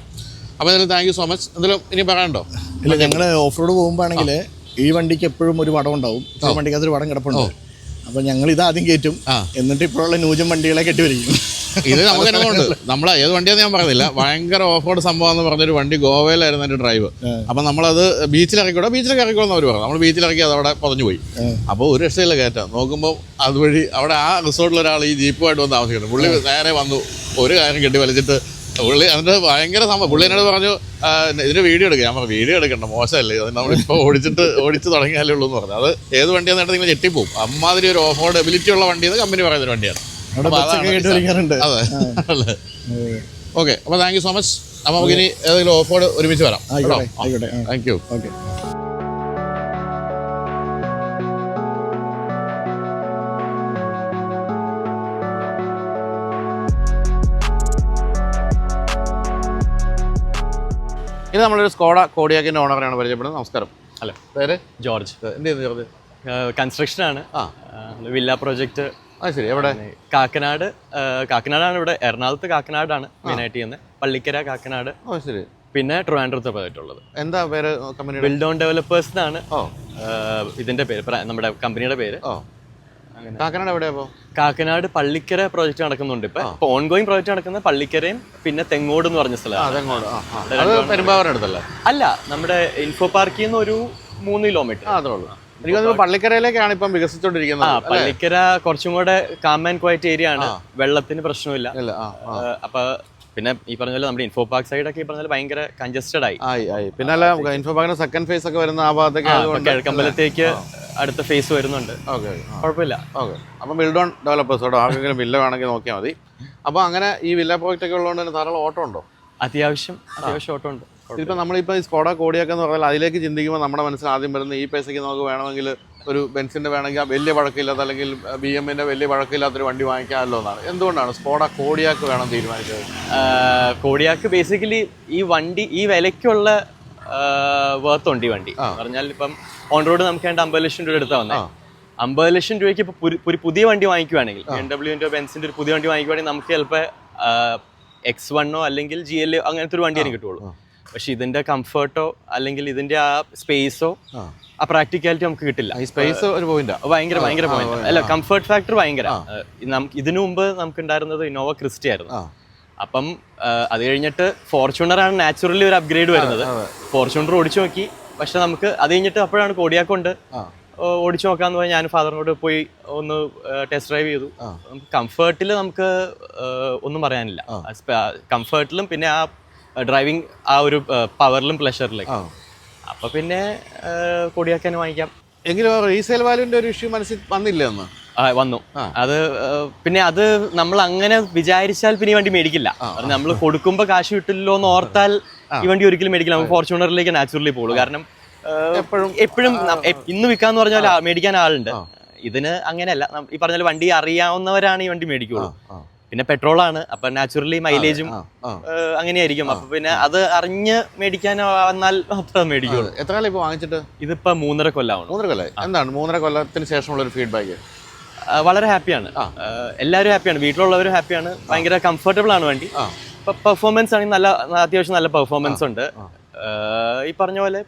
Speaker 1: അപ്പോൾ എന്തായാലും താങ്ക് യു സോ മച്ച്. എന്തെങ്കിലും ഇനി പറയാനുണ്ടോ?
Speaker 2: ഇല്ല, ഞങ്ങൾ ഓഫ് റോഡ് പോകുമ്പോൾ ആണെങ്കിൽ ഈ വണ്ടിക്ക് എപ്പോഴും ഒരു വടം ഉണ്ടാവും. ഈ വണ്ടിക്ക് അതൊരു വടം കിടപ്പുണ്ട്. അപ്പോൾ ഞങ്ങൾ ഇത് ആദ്യം കയറ്റും, എന്നിട്ട് ഇപ്പോഴുള്ള ന്യൂജൻ വണ്ടികളെ കെട്ടിവരിക്കും.
Speaker 1: ഇത് നമുക്ക് അനുഭവമുണ്ട്. നമ്മൾ ഏത് വണ്ടിയാന്ന് ഞാൻ പറയുന്നില്ല. ഭയങ്കര ഓഫ് റോഡ് സംഭവം എന്ന് പറഞ്ഞൊരു വണ്ടി ഗോവയിലായിരുന്നു എൻ്റെ ഡ്രൈവ്. അപ്പം നമ്മളത് ബീച്ചിലിറക്കി എന്ന് അവർ പറഞ്ഞു. നമ്മൾ ബീച്ചിലിറക്കി അത് അവിടെ പതഞ്ഞു പോയി. അപ്പോൾ ഒരു രക്ഷയില്ല കയറ്റാം. നോക്കുമ്പോൾ അതുവഴി അവിടെ ആ റിസോർട്ടിൽ ഒരാൾ ഈ ജീപ്പുമായിട്ട് വന്ന് താമസിക്കുന്നു. പുള്ളി നേരെ വന്നു ഒരു കാര്യം കെട്ടി വലിച്ചിട്ട് പുള്ളി അതിൻ്റെ ഭയങ്കര സംഭവം. പുള്ളി എന്നോട് പറഞ്ഞു ഇതിന് വീഡിയോ എടുക്കുക. ഞാൻ പറഞ്ഞു വീഡിയോ എടുക്കണ്ട, മോശമല്ലേ, അത് നമ്മളിപ്പോൾ ഓടിച്ച് തുടങ്ങിയാലേ ഉള്ളൂ എന്ന് പറഞ്ഞു. അത് ഏത് വണ്ടിയാന്ന് നിങ്ങൾ ഞെട്ടിപ്പോവും. അമ്മാതിരി ഒരു ഓഫ് റോഡ് എബിലിറ്റി ഉള്ള വണ്ടി എന്ന് കമ്പനി പറയുന്നൊരു വണ്ടിയാണ്.
Speaker 2: അതെ,
Speaker 1: ഓക്കെ. അപ്പോൾ താങ്ക് യു സോ മച്ച്. അപ്പോൾ നമുക്ക് ഇനി ഏതെങ്കിലും ഓഫ് റോഡ് ഒരുമിച്ച് വരാം. Thank you.
Speaker 2: ഓക്കെ.
Speaker 1: ഇത് നമ്മളൊരു സ്കോഡ കോഡിയാക്കിൻ്റെ ഓണറാണ് പരിചയപ്പെടുന്നത്. നമസ്കാരം.
Speaker 3: ഹലോ,
Speaker 1: പേര്
Speaker 3: ജോർജ്.
Speaker 1: എന്ത് ചെയ്യുന്നു ജോർജ്?
Speaker 3: കൺസ്ട്രക്ഷനാണ്. Villa project.
Speaker 1: ശരി. എവിടെ?
Speaker 3: കാക്കനാടാണ്. ഇവിടെ എറണാകുളത്ത് കാക്കനാടാണ് മെയിനായിട്ട് ചെയ്യുന്നത്. പള്ളിക്കര, കാക്കനാട്.
Speaker 1: ശരി.
Speaker 3: പിന്നെ ട്രിവാൻഡ്രത്ത് പോയിട്ടുള്ളത്.
Speaker 1: എന്താ പേര് കമ്പനി?
Speaker 3: ബിൽഡ് ഓൺ ഡെവലപ്പേഴ്സ് എന്നാണ് ഇതിന്റെ പേര്, നമ്മുടെ കമ്പനിയുടെ പേര്.
Speaker 1: കാക്കനാട് എവിടെയാ?
Speaker 3: കാക്കനാട് പള്ളിക്കര പ്രോജക്റ്റ് നടക്കുന്നുണ്ട്. ഇപ്പൊ ഓൺഗോയിങ് പ്രോജക്റ്റ് നടക്കുന്നത് പള്ളിക്കരയും പിന്നെ തെങ്ങോട് എന്ന് പറഞ്ഞ സ്ഥലമാണ്.
Speaker 1: പെരുമ്പാവൂരിനടുത്തല്ലേ?
Speaker 3: അല്ല, നമ്മുടെ ഇൻഫോ പാർക്കിൽ നിന്ന് ഒരു 3 കിലോമീറ്റർ.
Speaker 1: അതേ ഉള്ളൂ. എനിക്ക് തോന്നുന്നു പള്ളിക്കരയിലേക്കാണ് ഇപ്പം വികസിച്ചോണ്ടിരിക്കുന്നത്.
Speaker 3: പള്ളിക്കര കുറച്ചും കൂടെ കാം ആൻഡ് ക്വയറ്റ് ഏരിയ ആണ്. വെള്ളത്തിന് പ്രശ്നമില്ല. അപ്പൊ പിന്നെ ഈ പറഞ്ഞ പോലെ നമ്മുടെ ഇൻഫോ പാർക്ക് സൈഡൊക്കെ ഈ പറഞ്ഞ ഭയങ്കര കൺജസ്റ്റഡ് ആയി.
Speaker 1: പിന്നെ ഇൻഫോ പാർക്കിന്റെ സെക്കൻഡ് ഫേസ് ഒക്കെ വരുന്ന ആ ഭാഗത്തേക്ക്
Speaker 3: കിഴക്കമ്പലത്തേക്ക് അടുത്ത ഫേസ് വരുന്നുണ്ട്. കുഴപ്പമില്ല.
Speaker 1: ഓക്കെ. അപ്പം ബിൽഡ് ഓൺ ഡെവലപ്പേഴ്സോട്ടോ ആർക്കെങ്കിലും വില്ല വേണമെങ്കിൽ നോക്കിയാൽ മതി. അപ്പോൾ അങ്ങനെ ഈ വില്ല പ്രോജക്റ്റ് ഒക്കെ ഉള്ളതുകൊണ്ട് തന്നെ ധാരാളം ഓട്ടോ ഉണ്ടോ?
Speaker 3: അത്യാവശ്യം ഓട്ടോ ഉണ്ട്.
Speaker 1: ഇപ്പം നമ്മളിപ്പോൾ ഈ സ്കോഡ കോഡിയാക്ക് എന്ന് പറഞ്ഞാൽ അതിലേക്ക് ചിന്തിക്കുമ്പോൾ നമ്മുടെ മനസ്സിൽ ആദ്യം വരുന്ന ഈ പൈസയ്ക്ക് നമുക്ക് വേണമെങ്കിൽ ഒരു ബെൻസിൻ്റെ വേണമെങ്കിൽ വലിയ വഴക്കില്ലാത്ത അല്ലെങ്കിൽ BMW വലിയ വഴക്കില്ലാത്തൊരു വണ്ടി വാങ്ങിക്കാമല്ലോ എന്നാണ്. എന്തുകൊണ്ടാണ് സ്കോഡ കോഡിയാക്ക് വേണം തീരുമാനിച്ചത്?
Speaker 3: കോഡിയാക്ക് ബേസിക്കലി ഈ വണ്ടി ഈ വിലയ്ക്കുള്ള വർത്തുണ്ട്. ഈ വണ്ടി പറഞ്ഞാൽ ഇപ്പം ഓൺ റോഡ് നമുക്ക് 50 ലക്ഷം രൂപ എടുത്താൽ വന്നേ. 50 ലക്ഷം രൂപയ്ക്ക് ഇപ്പോൾ ഒരു പുതിയ വണ്ടി വാങ്ങിക്കുവാണെങ്കിൽ, BMW ബെൻസിൻ്റെ ഒരു പുതിയ വണ്ടി വാങ്ങിക്കുവാണെങ്കിൽ നമുക്ക് ചിലപ്പോൾ X1 അല്ലെങ്കിൽ GL അങ്ങനത്തെ ഒരു വണ്ടിയാണ് കിട്ടുള്ളൂ. പക്ഷെ ഇതിന്റെ കംഫർട്ടോ അല്ലെങ്കിൽ ഇതിന്റെ ആ സ്പേസോ ആ പ്രാക്ടിക്കാലിറ്റി നമുക്ക് കിട്ടില്ല.
Speaker 1: സ്പേസ് ഒരു പോയിന്റ്
Speaker 3: ഭയങ്കര പോയിന്റ് അല്ല, കംഫർട്ട് ഫാക്ടർ ഭയങ്കര. ഇതിനു മുമ്പ് നമുക്ക് ഉണ്ടായിരുന്നത് ഇന്നോവ ക്രിസ്റ്റ ആയിരുന്നു. അപ്പം അത് കഴിഞ്ഞിട്ട് ഫോർച്യൂണറാണ് നാച്ചുറലി ഒരു അപ്ഗ്രേഡ് വരുന്നത്. ഫോർച്യൂണർ ഓടിച്ചു നോക്കി, പക്ഷെ നമുക്ക് അത് കഴിഞ്ഞിട്ട് അപ്പോഴാണ് കോഡിയാക്കൊണ്ട് ഓടിച്ചു നോക്കാന്ന് പറഞ്ഞാൽ ഞാൻ ഫാദറിനോട് പോയി ഒന്ന് ടെസ്റ്റ് ഡ്രൈവ് ചെയ്തു. കംഫർട്ടിൽ നമുക്ക് ഒന്നും പറയാനില്ല. കംഫർട്ടിലും പിന്നെ ആ ഡ്രൈവിംഗ് ആ ഒരു പവറിലും പ്ലഷറിലേക്ക്. അപ്പൊ പിന്നെ കോഡിയാക്കാൻ വാങ്ങിക്കാം.
Speaker 1: എങ്കിലും റീസെയിൽ വാല്യൂന്റെ ഒരു ഇഷ്യൂ മനസ്സിൽ വന്നില്ല എന്ന്
Speaker 3: വന്നു. അത് പിന്നെ അത് നമ്മൾ അങ്ങനെ വിചാരിച്ചാൽ പിന്നെ ഈ വണ്ടി മേടിക്കില്ല. നമ്മൾ കൊടുക്കുമ്പോ കാശ് കിട്ടില്ലോ എന്ന് ഓർത്താൽ ഈ വണ്ടി ഒരിക്കലും മേടിക്കില്ല. നമുക്ക് ഫോർച്യൂണറിലേക്ക് നാച്ചുറലി പോകുള്ളൂ. കാരണം എപ്പോഴും ഇന്ന് വിൽക്കാന്ന് പറഞ്ഞാൽ മേടിക്കാൻ ആളുണ്ട്. ഇതിന് അങ്ങനെയല്ല. ഈ പറഞ്ഞാൽ വണ്ടി അറിയാവുന്നവരാണ് ഈ വണ്ടി മേടിക്കുള്ളൂ. പിന്നെ പെട്രോളാണ്, അപ്പൊ നാച്ചുറലി മൈലേജും അങ്ങനെയായിരിക്കും. അപ്പൊ പിന്നെ അത് അറിഞ്ഞ് മേടിക്കാൻ വന്നാൽ മാത്രമേ മേടിക്കുള്ളൂ.
Speaker 1: എത്ര കാലം ഇപ്പൊ വാങ്ങിച്ചിട്ട്?
Speaker 3: ഇതിപ്പോ 3.5 കൊല്ലമാണ്.
Speaker 1: 3.5 കൊല്ലം. എന്താണ് 3.5 കൊല്ലത്തിന് ശേഷമുള്ള ഒരു ഫീഡ്ബാക്ക്?
Speaker 3: വളരെ ഹാപ്പിയാണ്. എല്ലാവരും ഹാപ്പിയാണ്, വീട്ടിലുള്ളവരും ഹാപ്പിയാണ്. ഭയങ്കര കംഫർട്ടബിൾ ആണ് വണ്ടി. പെർഫോമൻസ് ആണെങ്കിൽ അത്യാവശ്യം നല്ല പെർഫോമൻസ് ഉണ്ട്. ഈ പറഞ്ഞ പോലെ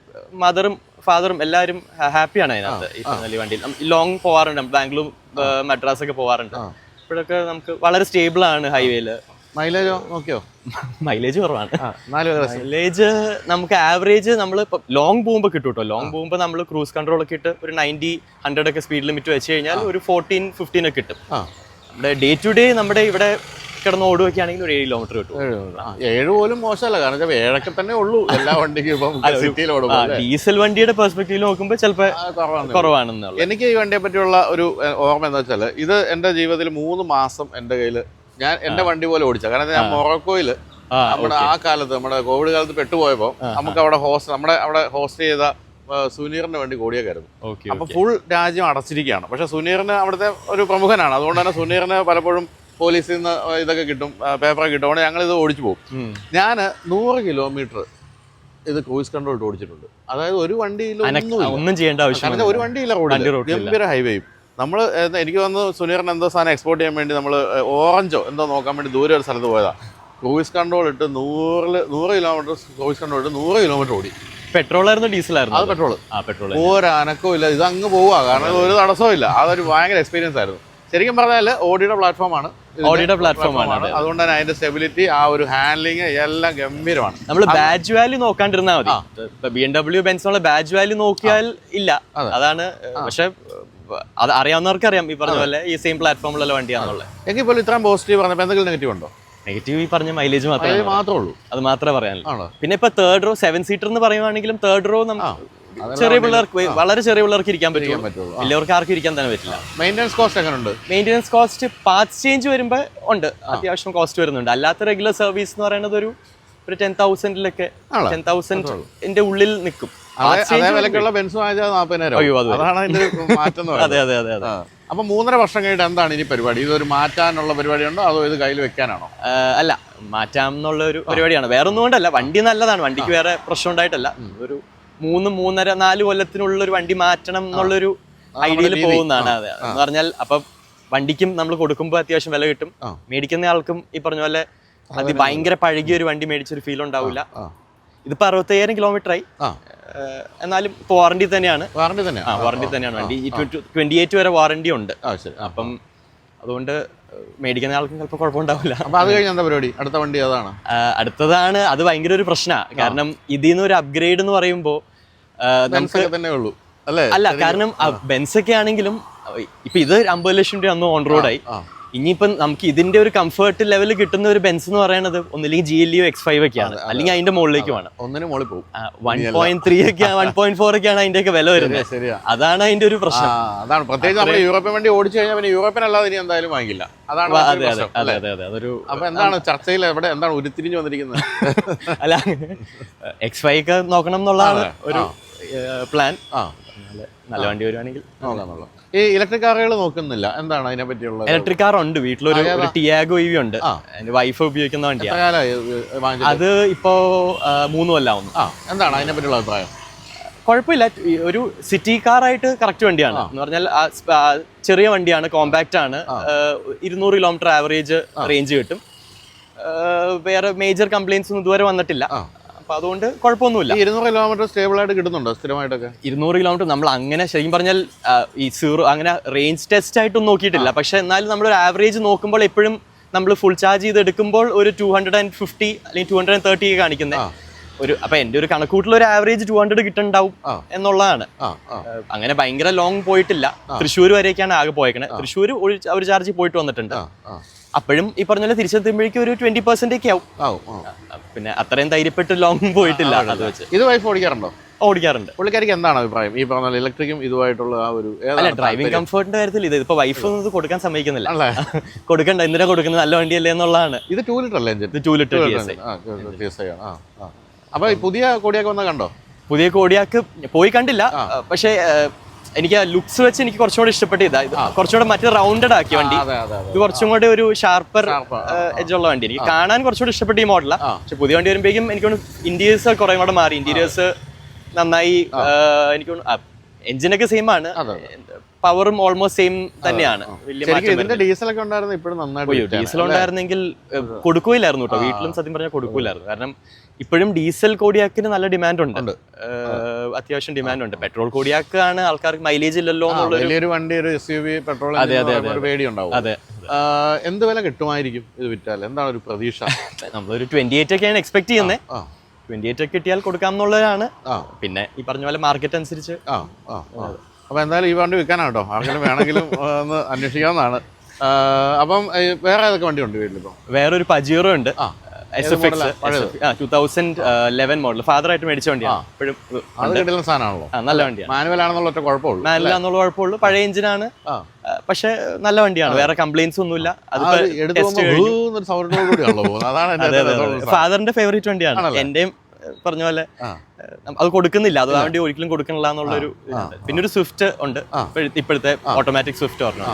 Speaker 3: മദറും ഫാദറും എല്ലാവരും ഹാപ്പിയാണ് അതിനകത്ത്. ഈ പറഞ്ഞ വണ്ടിയിൽ ലോങ് പോവാറുണ്ട്, ബാംഗ്ലൂർ മദ്രാസ് ഒക്കെ പോവാറുണ്ട്. ഇപ്പോഴൊക്കെ നമുക്ക് വളരെ സ്റ്റേബിൾ ആണ് ഹൈവേയില്.
Speaker 1: മൈലേജോ നോക്കിയോ?
Speaker 3: മൈലേജ് കുറവാണ്. മൈലേജ് നമുക്ക് ആവറേജ് നമ്മൾ ലോങ് പോകുമ്പോൾ കിട്ടും കേട്ടോ. ലോങ് പോകുമ്പോൾ നമ്മൾ ക്രൂസ് കൺട്രോൾ ഒക്കെ ഇട്ട് ഒരു 90-100 ഒക്കെ സ്പീഡ് ലിമിറ്റ് വെച്ച് കഴിഞ്ഞാൽ ഒരു 14-15 ഒക്കെ കിട്ടും. നമ്മുടെ ഡേ ടു ഡേ നമ്മുടെ ഇവിടെ കിടന്ന് ഓടുകയൊക്കെ ആണെങ്കിൽ ഒരു 7 കിലോമീറ്റർ കിട്ടും.
Speaker 1: 7 പോലും മോശമല്ല, കാരണം 7 തന്നെ ഉള്ളൂ എല്ലാ വണ്ടിക്കും.
Speaker 3: ഡീസൽ വണ്ടിയുടെ പെർസ്പെക്റ്റീവ് നോക്കുമ്പോൾ ചിലപ്പോൾ കുറവാണെന്നുള്ളത്.
Speaker 1: എനിക്ക് ഈ വണ്ടിയെ പറ്റിയുള്ള ഒരു ഓർമ്മ എന്താ വെച്ചാൽ, ഇത് എന്റെ ജീവിതത്തിൽ 3 മാസം എന്റെ കയ്യിൽ ഞാൻ എന്റെ വണ്ടി പോലെ ഓടിച്ച. കാരണം ഞാൻ മൊറോക്കോയില് നമ്മുടെ ആ കാലത്ത് നമ്മുടെ കോവിഡ് കാലത്ത് പെട്ടുപോയപ്പോ നമുക്ക് അവിടെ ഹോസ്റ്റ് ചെയ്ത സുനീറിന്റെ വണ്ടി കോടിയൊക്കെയായിരുന്നു. അപ്പൊ ഫുൾ രാജ്യം അടച്ചിരിക്കുകയാണ്. പക്ഷെ സുനീറിന് അവിടുത്തെ ഒരു പ്രമുഖനാണ്. അതുകൊണ്ട് തന്നെ സുനീറിന് പലപ്പോഴും പോലീസിൽ നിന്ന് ഇതൊക്കെ കിട്ടും, പേപ്പറൊക്കെ കിട്ടും. അതുകൊണ്ട് ഞങ്ങൾ ഇത് ഓടിച്ചു പോകും. ഞാൻ 100 കിലോമീറ്റർ ഇത് ക്രൂയിസ് കൺട്രോൾ ഇട്ട് ഓടിച്ചിട്ടുണ്ട്. അതായത് ഒരു വണ്ടിയിലും
Speaker 3: ഒന്നും ചെയ്യേണ്ട ആവശ്യം,
Speaker 1: ഒരു വണ്ടിയില്ല റോഡിൽ, ഗംഭീര ഹൈവേയും. നമ്മൾ എനിക്ക് തോന്നുന്നു സുനീറിന് എന്തോ സാധനം എക്സ്പോർട്ട് ചെയ്യാൻ വേണ്ടി നമ്മൾ ഓറഞ്ചോ എന്തോ നോക്കാൻ വേണ്ടി ദൂരെ ഒരു സ്ഥലത്ത് പോയതാണ്. ക്രൂയിസ് കൺട്രോൾ ഇട്ട് 100 കിലോമീറ്റർ ക്രൂയിസ് കൺട്രോൾ ഇട്ട് 100 കിലോമീറ്റർ ഓടി.
Speaker 3: പെട്രോളായിരുന്നു ഡീസലായിരുന്നു? അത്
Speaker 1: പെട്രോൾ. ഒരു അനക്കവും ഇല്ല, ഇത് അങ്ങ് പോവുക, കാരണം ഒരു തടസ്സവും ഇല്ല. അതൊരു ഭയങ്കര എക്സ്പീരിയൻസ് ആയിരുന്നു. ശരിക്കും പറഞ്ഞാൽ ഓഡിയുടെ പ്ലാറ്റ്ഫോമാണ്. അതുകൊണ്ട് തന്നെ അതിന്റെ സ്റ്റെബിലിറ്റി, ആ ഒരു ഹാൻഡ്ലിങ് എല്ലാം ഗംഭീരമാണ്.
Speaker 3: നമ്മൾ ബാഡ്ജ് വാല്യൂ നോക്കാണ്ടിരുന്നാൽ മതി. BMW ബെൻസിനുള്ള ബാഡ്ജ് വാല്യൂ നോക്കിയാൽ ഇല്ല, അതാണ്. പക്ഷെ അത് അറിയാവുന്നവർക്ക് അറിയാം, ഈ പറഞ്ഞ പോലെ ഈ സെയിം പ്ലാറ്റ്ഫോമിലുള്ള വണ്ടിയാണെന്നുള്ളത്.
Speaker 1: എങ്കിൽ പോലും ഇത്രയും പോസിറ്റീവ് പറഞ്ഞപ്പോൾ എന്തെങ്കിലും നെഗറ്റീവ് ഉണ്ടോ?
Speaker 3: നെഗറ്റീവ് ഈ പറഞ്ഞ മൈലേജ് മാത്രമേ ഉള്ളൂ. അത് മാത്രമേ പറയാനുള്ളൂ. പിന്നെ ഇപ്പൊ 3rd റോ 7 സീറ്റർ എന്ന് പറയുവാണെങ്കിലും 3rd റോ ചെറിയ പിള്ളേർക്ക്, വളരെ ചെറിയ പിള്ളേർക്ക് ഇരിക്കാൻ പറ്റുള്ളൂ. വലിയവർക്ക് ആർക്കും ഇരിക്കാൻ തന്നെ പറ്റില്ല.
Speaker 1: മെയിൻ്റെനൻസ് കോസ്റ്റ് എങ്ങനെയുണ്ട്?
Speaker 3: മെയിൻ്റെനൻസ് കോസ്റ്റ് പാർട്സ് ചേഞ്ച് വരുമ്പോൾ ഉണ്ട്, അത്യാവശ്യം കോസ്റ്റ് വരുന്നുണ്ട്. അല്ലാത്ത റെഗുലർ സർവീസ് എന്ന് പറയുന്നത് ഒരു 10,000-ലൊക്കെ 10,000-ന്റെ ഉള്ളിൽ നിൽക്കും.
Speaker 1: അപ്പൊ 3.5 വർഷം കഴിഞ്ഞിട്ട് എന്താണ് ഇനി പരിപാടി? ഇതൊരു മാറ്റാനുള്ള പരിപാടിയുണ്ടോ അതോ ഇത് കയ്യിൽ വെക്കാനാണോ?
Speaker 3: അല്ല, മാറ്റാം എന്നുള്ള ഒരു പരിപാടിയാണ്. വേറെ ഒന്നും കൊണ്ടല്ല, വണ്ടി നല്ലതാണ്, വണ്ടിക്ക് വേറെ പ്രശ്നം ഉണ്ടായിട്ടല്ല. ഒരു 3-3.5-4 കൊല്ലത്തിനുള്ള ഒരു വണ്ടി മാറ്റണം എന്നുള്ളൊരു ഐഡിയയിൽ പോകുന്നതാണ്. അതെ, എന്ന് പറഞ്ഞാൽ അപ്പൊ വണ്ടിക്കും നമ്മൾ കൊടുക്കുമ്പോൾ അത്യാവശ്യം വില കിട്ടും, മേടിക്കുന്ന ആൾക്കും ഈ പറഞ്ഞ പോലെ അത് ഭയങ്കര പഴകിയ ഒരു വണ്ടി മേടിച്ചൊരു ഫീൽ ഉണ്ടാവില്ല. ഇതിപ്പോ 65,000 കിലോമീറ്റർ ആയി, എന്നാലും ഇപ്പൊ വാറണ്ടി തന്നെയാണ്. വാറണ്ടി തന്നെയാണ് വണ്ടി. 28 വരെ വാറണ്ടി ഉണ്ട്. അപ്പം അതുകൊണ്ട് മേടിക്കുന്ന ആൾക്കും ചിലപ്പോൾ കുഴപ്പമുണ്ടാവില്ല.
Speaker 1: അപ്പൊ അത് കഴിഞ്ഞ എന്താ പരിപാടി? അടുത്ത വണ്ടി അതാണ്.
Speaker 3: അടുത്തതാണ്. അത് ഭയങ്കര ഒരു പ്രശ്നമാണ്. കാരണം ഇതിൽ നിന്ന് ഒരു അപ്ഗ്രേഡ് എന്ന് പറയുമ്പോൾ അല്ല, കാരണം ബെൻസ് ഒക്കെ ആണെങ്കിലും ഇപ്പൊ ഇത് 50 ലക്ഷം രൂപ അന്ന് ഓൺ റോഡായി. ഇനിയിപ്പം നമുക്ക് ഇതിന്റെ ഒരു കംഫർട്ട് ലെവൽ കിട്ടുന്ന ഒരു ബെൻസ് എന്ന് പറയുന്നത് ഒന്നില്ലെങ്കിൽ GLEയോ X5 ഒക്കെയാണ്, അല്ലെങ്കിൽ അതിന്റെ മുകളിലേക്കുമാണ്. 1.3 ഒക്കെ 1.4 ഒക്കെയാണ് അതിന്റെ ഒക്കെ വില വരുന്നത്. അതാണ് അതിന്റെ ഒരു പ്രശ്നം.
Speaker 1: അതാണ് പ്രത്യേകിച്ച് നമ്മൾ യൂറോപ്യൻ വണ്ടി ഓടിച്ചു കഴിഞ്ഞാൽ പിന്നെ യൂറോപ്യൻ അല്ലാതെ ഇനി എന്തായാലും വാങ്ങില്ല. അതാണ്.
Speaker 3: അതൊരു
Speaker 1: അപ്പൊ എന്താണ് ചർച്ചയിൽ എവിടെ എന്താണ് ഉരുത്തിരിഞ്ഞു വന്നിരിക്കുന്നത്?
Speaker 3: അല്ല, X5 ഒക്കെ നോക്കണം എന്നുള്ളതാണ് ഒരു പ്ലാൻ. നല്ല വണ്ടി വരുവാണെങ്കിൽ
Speaker 1: നോക്കാന്നുള്ളത്. ഈ ഇലക്ട്രിക് കാറുകൾ നോക്കുന്നില്ല, എന്താണ് അതിനെ പറ്റിയുള്ള?
Speaker 3: ഇലക്ട്രിക് കാർ ഉണ്ട് വീട്ടിലൊരു ടിയാഗോ EV ഉണ്ട്. എന്റെ വൈഫ് ഉപയോഗിക്കുന്ന വണ്ടിയാണ്. അത് ഇപ്പോ 3 കൊല്ലാവുന്നു.
Speaker 1: എന്താണ് അതിനെ പറ്റിയുള്ള അഭിപ്രായം?
Speaker 3: കുഴപ്പമില്ല, ഒരു സിറ്റി കാറായിട്ട് കറക്റ്റ് വണ്ടിയാണ്. എന്ന് പറഞ്ഞാൽ ചെറിയ വണ്ടിയാണ്, കോമ്പാക്റ്റ് ആണ്, 200 കിലോമീറ്റർ ആവറേജ് റേഞ്ച് കിട്ടും. വേറെ മേജർ കംപ്ലൈൻസ് ഒന്നും ഇതുവരെ വന്നിട്ടില്ല. അപ്പൊ അതുകൊണ്ട് കുഴപ്പമൊന്നുമില്ല.
Speaker 1: 200 കിലോമീറ്റർ സ്റ്റേബിൾ ആയിട്ട് കിട്ടുന്നുണ്ടോ സ്ഥിരമായിട്ടൊക്കെ?
Speaker 3: 200 കിലോമീറ്റർ നമ്മൾ അങ്ങനെ ശരിക്കും പറഞ്ഞാൽ ഈ സീറോ അങ്ങനെ റേഞ്ച് ടെസ്റ്റ് ആയിട്ടൊന്നും നോക്കിയിട്ടില്ല. പക്ഷെ എന്നാലും നമ്മളൊരു ആവറേജ് നോക്കുമ്പോൾ എപ്പോഴും നമ്മൾ ഫുൾ ചാർജ് ചെയ്ത് എടുക്കുമ്പോൾ ഒരു 250 അല്ലെങ്കിൽ 230 കാണിക്കുന്നത് അപ്പൊ എന്റെ ഒരു കണക്കൂട്ടിൽ ഒരു ആവറേജ് 200 കിട്ടുന്നുണ്ടാവും എന്നുള്ളതാണ്. അങ്ങനെ ഭയങ്കര ലോങ് പോയിട്ടില്ല. തൃശ്ശൂർ വരെയൊക്കെയാണ് ആകെ പോയേക്കണേ. തൃശ്ശൂർ ഒരു ചാർജ് പോയിട്ട് വന്നിട്ടുണ്ട്. അപ്പോഴും ഈ പറഞ്ഞ പോലെ തിരിച്ചെത്തുമ്പോഴേക്കും ഒരു 20% ഒക്കെ ആവും. പിന്നെ അത്രയും ധൈര്യപ്പെട്ട് ലോങ് പോയിട്ടില്ല. അത് വെച്ച്
Speaker 1: ഇത് വൈഫ് ഓടിക്കാറുണ്ടോ?
Speaker 3: ഓടിക്കാറുണ്ട്.
Speaker 1: പുള്ളിക്കാരിക്ക് എന്താണ് അഭിപ്രായം ഈ പറഞ്ഞ ഇലക്ട്രിക്കും ഇതുമായിട്ടുള്ള ആ ഒരു
Speaker 3: അല്ല ഡ്രൈവിംഗ് കംഫർട്ടിന്റെ കാര്യത്തിൽ ഇപ്പൊ വൈഫ് ഒന്നും ഇത് കൊടുക്കാൻ സമ്മതിക്കുന്നില്ല. കൊടുക്കണ്ട, എന്തിനാ കൊടുക്കുന്നത്, നല്ല വണ്ടിയല്ലേ എന്നുള്ളതാണ്.
Speaker 1: ഇത് 2 ലിറ്റർ അല്ലേ?
Speaker 3: ഇത് 2 ലിറ്റർ
Speaker 1: TSI ആണ്. അപ്പൊ ഈ പുതിയ കോഡിയാക്ക് വന്ന കണ്ടോ?
Speaker 3: പുതിയ കോഡിയാക്ക് പോയി കണ്ടില്ല. പക്ഷേ എനിക്ക് ലുക്സ് വെച്ച് എനിക്ക് കുറച്ചുകൂടെ ഇഷ്ടപ്പെട്ടു. കുറച്ചുകൂടെ മറ്റേ റൗണ്ടഡ് ആക്കിയ വണ്ടി. ഇത് കുറച്ചും കൂടെ ഒരു ഷാർപ്പർ എഡ്ജ് ഉള്ള വണ്ടി. എനിക്ക് കാണാൻ കുറച്ചുകൂടെ ഇഷ്ടപ്പെട്ട ഈ മോഡലാ. പക്ഷെ പുതിയ വണ്ടി വരുമ്പോഴേക്കും എനിക്ക് ഇന്റീരിയേഴ്സ് കുറെ കൂടെ മാറി. ഇന്റീരിയേഴ്സ് നന്നായി. എനിക്ക് എഞ്ചിനൊക്കെ സെയിം ആണ്, പവറും ഓൾമോസ്റ്റ് സെയിം തന്നെയാണ്.
Speaker 1: ഡീസലൊക്കെ ഉണ്ടായിരുന്നു, ഇപ്പോഴും നന്നായിട്ട്
Speaker 3: ഡീസൽ ഉണ്ടായിരുന്നെങ്കിൽ കൊടുക്കുകയില്ലായിരുന്നു കേട്ടോ. വീട്ടിലും സത്യം പറഞ്ഞാൽ കൊടുക്കുകയില്ലായിരുന്നു. കാരണം ഇപ്പോഴും ഡീസൽ കോഡിയാക്കിന് നല്ല ഡിമാൻഡ് ഉണ്ട്, അത്യാവശ്യം ഡിമാൻഡ് ഉണ്ട്. പെട്രോൾ കോഡിയാക്ക് ആണ് ആൾക്കാർക്ക് മൈലേജ് ഇല്ലല്ലോ
Speaker 1: എന്നുള്ളൊരു വണ്ടി, ഒരു SUV പെട്രോൾ പേടിയുണ്ടാവും.
Speaker 3: അതെ.
Speaker 1: എന്ത് വില കിട്ടുമായിരിക്കും ഇത് വിറ്റാൽ? എന്താണ് ഒരു പ്രതീക്ഷ?
Speaker 3: നമ്മളൊരു 28 ഒക്കെയാണ് എക്സ്പെക്ട് ചെയ്യുന്നത്. 28 ഒക്കെ കിട്ടിയാൽ കൊടുക്കാം എന്നുള്ളതാണ്. പിന്നെ ഈ പറഞ്ഞ പോലെ മാർക്കറ്റ് അനുസരിച്ച്.
Speaker 1: അപ്പൊ എന്തായാലും ഈ വണ്ടി വിൽക്കാനാണ് കേട്ടോ. ആർക്കെങ്കിലും വേണമെങ്കിലും ഒന്ന് അന്വേഷിക്കാവുന്നതാണ്. അപ്പം വേറെ ഏതൊക്കെ വണ്ടി ഉണ്ട് വീട്ടിലിപ്പോ?
Speaker 3: വേറൊരു പജീറോ ഉണ്ട്, SFX 2011 മോഡൽ. ഫാദറായിട്ട് മേടിച്ച വണ്ടിയാണ്. ഇപ്പോഴും
Speaker 1: സാധനമാണല്ലോ,
Speaker 3: നല്ല വണ്ടിയാണ്.
Speaker 1: മാനുവൽ ആണെന്നുള്ള ഒറ്റ കുഴപ്പമുള്ളൂ.
Speaker 3: മാനുവൽ ആണെന്നുള്ള കുഴപ്പമുള്ളൂ. പഴയ എഞ്ചിനാണ്, പക്ഷെ നല്ല വണ്ടിയാണ്. വേറെ കംപ്ലൈന്റ്സ് ഒന്നുമില്ല. ഫാദറിന്റെ ഫേവറേറ്റ് വണ്ടിയാണ്. എന്റെയും പറഞ്ഞ പോലെ അത് കൊടുക്കുന്നില്ല, അത് ആ വണ്ടി ഒരിക്കലും കൊടുക്കണില്ല എന്നുള്ളൊരു. പിന്നെ ഒരു സ്വിഫ്റ്റ് ഉണ്ട് ഇപ്പോഴത്തെ, ഓട്ടോമാറ്റിക് സ്വിഫ്റ്റ് പറഞ്ഞു.